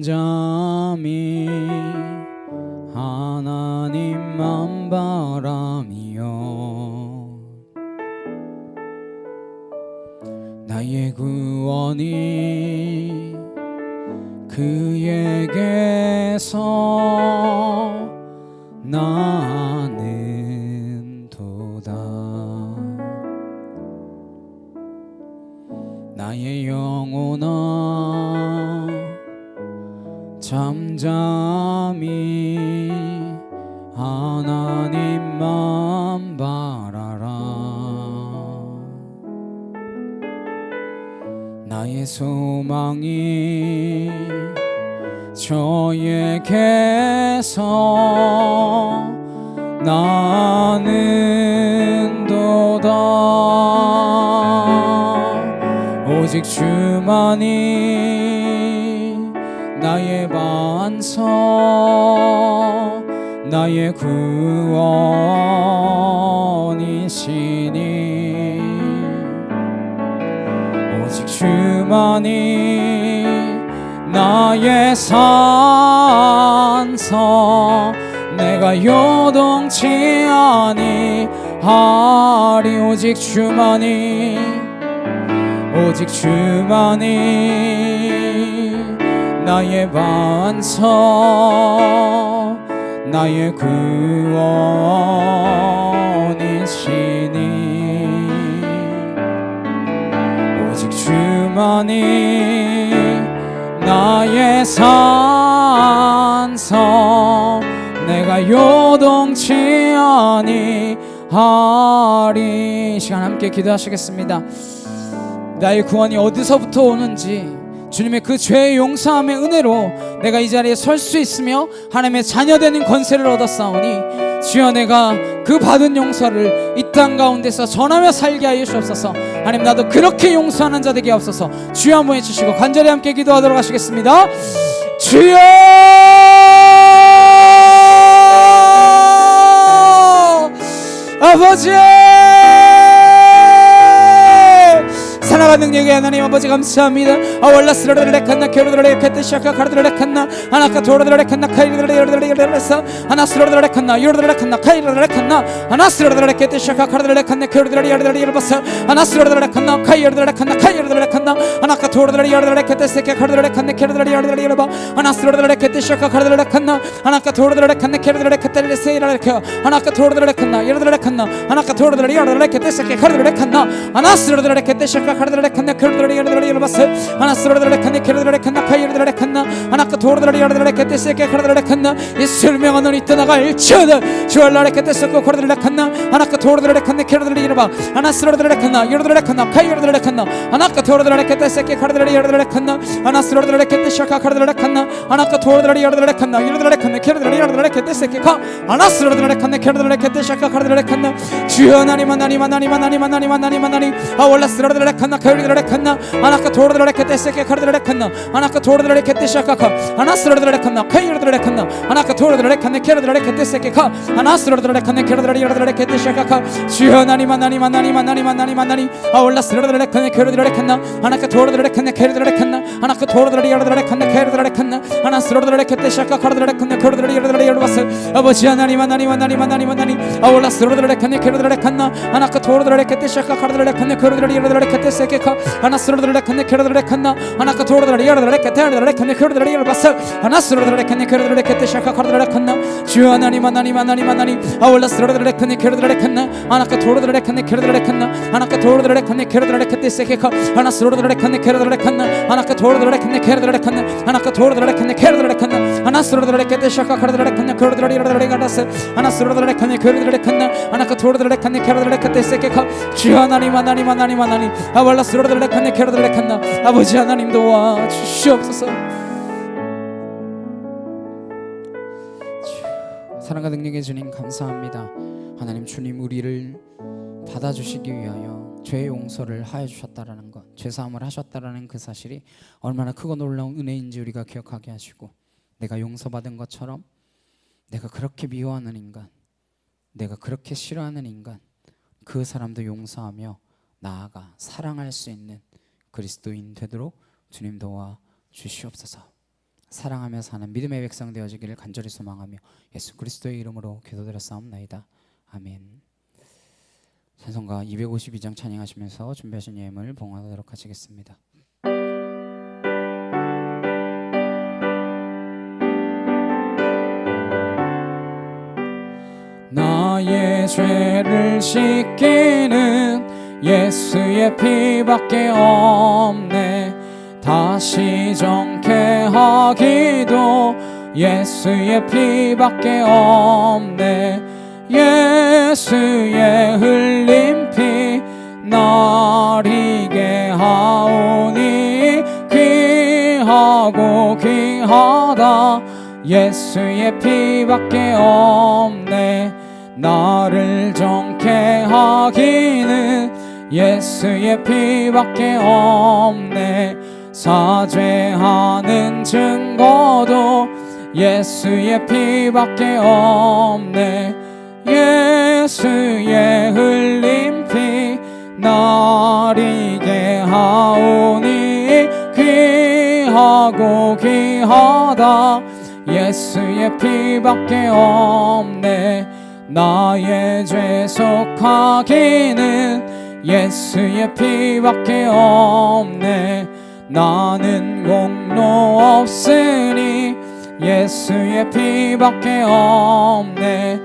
잠잠히 하나님만 바라며 나의 구원이 그에게서 나는 도다. 나의 영혼아 잠잠히 하나님만 바라라. 나의 소망이 저에게서 나는 도다. 오직 주만이 나의 반석 나의 구원이시니 오직 주만이 나의 산성 내가 요동치 아니하리. 오직 주만이 나의 반석 나의 구원이시니 오직 주만이 나의 산성 내가 요동치 아니하리. 시간 함께 기도하시겠습니다. 나의 구원이 어디서부터 오는지 주님의 그 죄의 용서함의 은혜로 내가 이 자리에 설 수 있으며 하나님의 자녀되는 권세를 얻었사오니 주여 내가 그 받은 용서를 이 땅 가운데서 전하며 살게 하여 주옵소서. 하나님 나도 그렇게 용서하는 자 되게 하옵소서. 주여 한번 해주시고 간절히 함께 기도하도록 하시겠습니다. 주여 아버지 사랑하는 능력의 하나님 아버지 감사합니다. 아월라스르르레칸나 게르르레케테 시아카 카르르레칸나 하나카 도르르레칸나 카이르르레르레레레서 하나스르르레칸나 요르르레칸나 카이르르레칸나 하나스르르레케테 시아카 카르르레칸나 게르르레레레레버서 하나스르르레칸나 카이르르레칸나 카이르르레칸나 하나카 도르르레레레케테 세케 카르르레칸나 게르르레레레레버 하나스르르레케테 시아카 카르르레칸나 하나카 도르르레칸나 게르르레케테 세이라레케 하나카 도르르레칸나 요르르레칸나 하나카 도르르레레레케테 세케 카르르레칸나 하나스르르레케테 시아카 카르르레칸나 게르르레레레레버서 하나스르르레칸나 게르르레칸나 카이르르레칸나 하나카 도르르레레레케테 세케 카르르레칸나 예수를 명하노니 떠나갈지어다 주알라레케테 세케 카르르레칸나 하나카 도르르레칸나 게르르레레레버 하나스르르레칸나 요르르레칸나 카이르르레칸나 하나카 도르르레케테 세케 카르르레레레칸나 하나스르르레케테 시아카 카르르레칸나 하나카 도르르레레레칸나 요르르레칸나 게르르레레레케테 세케 카 하나스르르레칸나 게르르레케테 시아카 카르르레칸나 주여 하나님 아월라스르르레칸나 카이르르레칸나 하나카 도르르레케테 세케 카르르레칸나 하나카 도르르레케테 시아카카 하나스르르레칸나 카이르르레칸나 하나카 도르르레칸나 게르르레케테 세케 카 하나스르르레칸나 게르르레레레케테 시아카카 주여 하나님 아월라스르르레칸나 게르르레칸나 하나카 도르르레칸나 게르르레칸나 하나카 도르르레레레칸나 게르르레칸나 하나스르르레케테 시아카 카르르레칸나 게르르레레레레버서 아버지 하나님 아월라스르르레칸나 게르르레칸나 하나카 도르르레케테 시아카 카르르레칸나 게르르레레레케테 세케 카 하나스르르레칸나 게르르레칸나 하나카 도르르레레레레케테 게르르레레레버서 하나스르르레칸나 게르르레케테 시아카 카르르레칸나 주여 하나님 아월라스르르레칸나 게르르레칸나 하나카 도르르레칸나 게르르레칸나 하나카 도르르레칸나 게르르레케테 세케 카 하나스르르레칸나 게르르레칸나 하나카 도르르레칸나 게르르레칸나 하나카 도르르레칸나 게르르레칸나 하나스르르레케테 시아카 카르르레칸나 게르르레레레가라서 하나스르르레칸나 게르르레칸나 하나카 도르르레칸나 게르르레케테 세케 카 주여 하나님 아월라스르르레칸나 게르르레칸나 아버지 하나님 도와 주시옵소서. 사랑과 능력의 주님 감사합니다. 하나님 주님 우리를 받아주시기 위하여 죄의 용서를 하여 주셨다라는 것, 죄사함을 하셨다라는 그 사실이 얼마나 크고 놀라운 은혜인지 우리가 기억하게 하시고 내가 용서받은 것처럼 내가 그렇게 미워하는 인간, 내가 그렇게 싫어하는 인간 그 사람도 용서하며 나아가 사랑할 수 있는 그리스도인 되도록 주님 도와 주시옵소서. 사랑하며 사는 믿음의 백성 되어지기를 간절히 소망하며 예수 그리스도의 이름으로 기도드렸사옵나이다. 아멘. 찬송가 252장 찬양하시면서 준비하신 예물을 봉헌하도록 하시겠습니다. 나의 죄를 씻기는 예수의 피밖에 없네. 다시 정케하기도 예수의 피밖에 없네. 예수의 흘린 피 날 이게 하오니 귀하고 귀하다. 예수의 피밖에 없네. 나를 정케 하기는 예수의 피밖에 없네. 사죄하는 증거도 예수의 피밖에 없네. 예수의 흘린 피 날 이게 하오니 귀하고 귀하다. 예수의 피밖에 없네. 나의 죄 속하기는 예수의 피밖에 없네. 나는 공로 없으니 예수의 피밖에 없네.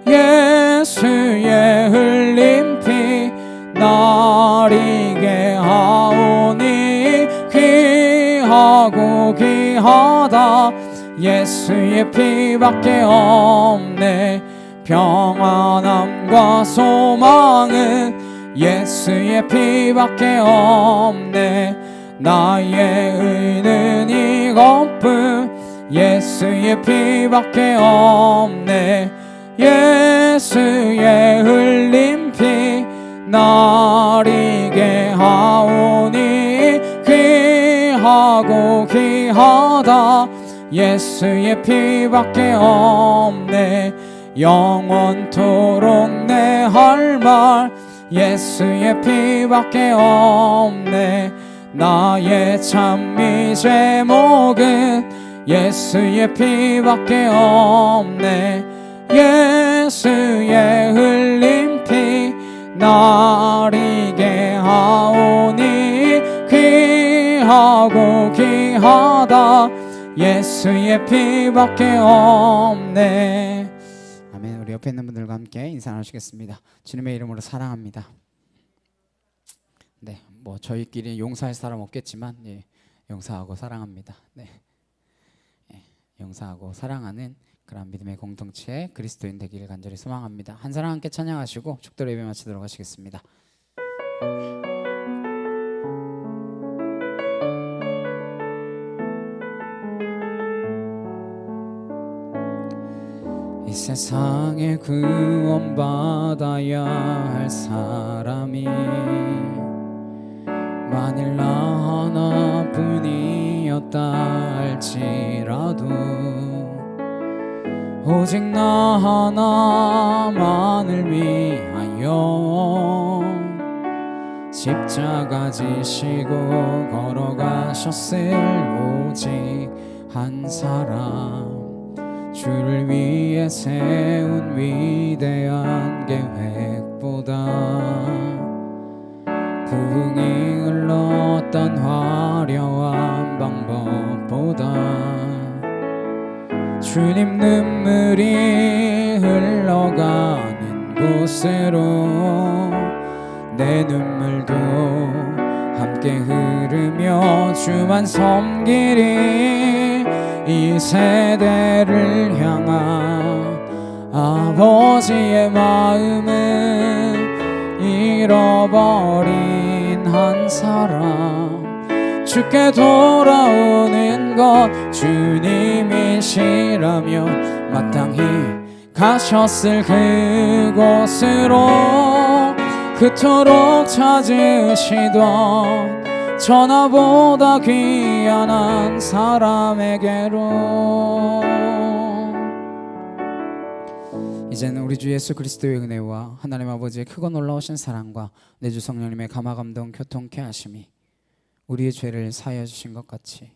예수의 흘린 피 날 이게 하오니 귀하고 귀하다. 예수의 피밖에 없네. 평안함과 소망은 예수의 피밖에 없네. 나의 의는 이것뿐 예수의 피밖에 없네. 예수의 흘린 피 날 이게 하오니 귀하고 귀하다. 예수의 피밖에 없네. 영원토록 내 할 말 예수의 피밖에 없네. 나의 찬미 제목은 예수의 피밖에 없네. 예수의 흘린 피 날 이게 하오니 귀하고 귀하다. 예수의 피밖에 없네. 아멘. 우리 옆에 있는 분들과 함께 인사 나누시겠습니다. 주님의 이름으로 사랑합니다. 네, 뭐 저희끼리 용서할 사람 없겠지만 용서하고 사랑합니다. 네, 용서하고 사랑하는 그런 믿음의 공동체 그리스도인 되기를 간절히 소망합니다. 한 사람 함께 찬양하시고 축도로 예배 마치도록 하시겠습니다. 이 세상에 구원받아야 할 사람이 만일 나 하나뿐이었다 할지라도 오직 나 하나만을 위하여 십자가 지시고 걸어가셨을 오직 한 사람, 주를 위해 세운 위대한 계획보다 부흥이 흘렀던 화려한 방법보다 주님 눈물이 흘러가는 곳으로 내 눈물도 함께 흐르며 주만 섬기리. 이 세대를 향한 아버지의 마음은 잃어버린 한 사람, 주께 돌아오는 것 주님이시라며 마땅히 가셨을 그곳으로 그토록 찾으시던 전하보다 귀한 한 사람에게로. 이제는 우리 주 예수 그리스도의 은혜와 하나님 아버지의 크고 놀라우신 사랑과 내 주 성령님의 감화 감동 교통케 하심이 우리의 죄를 사하여 주신 것 같이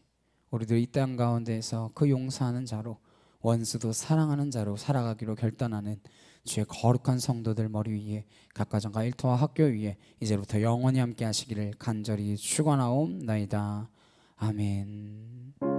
우리들 이 땅 가운데에서 그 용서하는 자로 원수도 사랑하는 자로 살아가기로 결단하는 주의 거룩한 성도들 머리 위에 각 가정과 일터와 학교 위에 이제부터 영원히 함께 하시기를 간절히 축원하옵나이다. 아멘.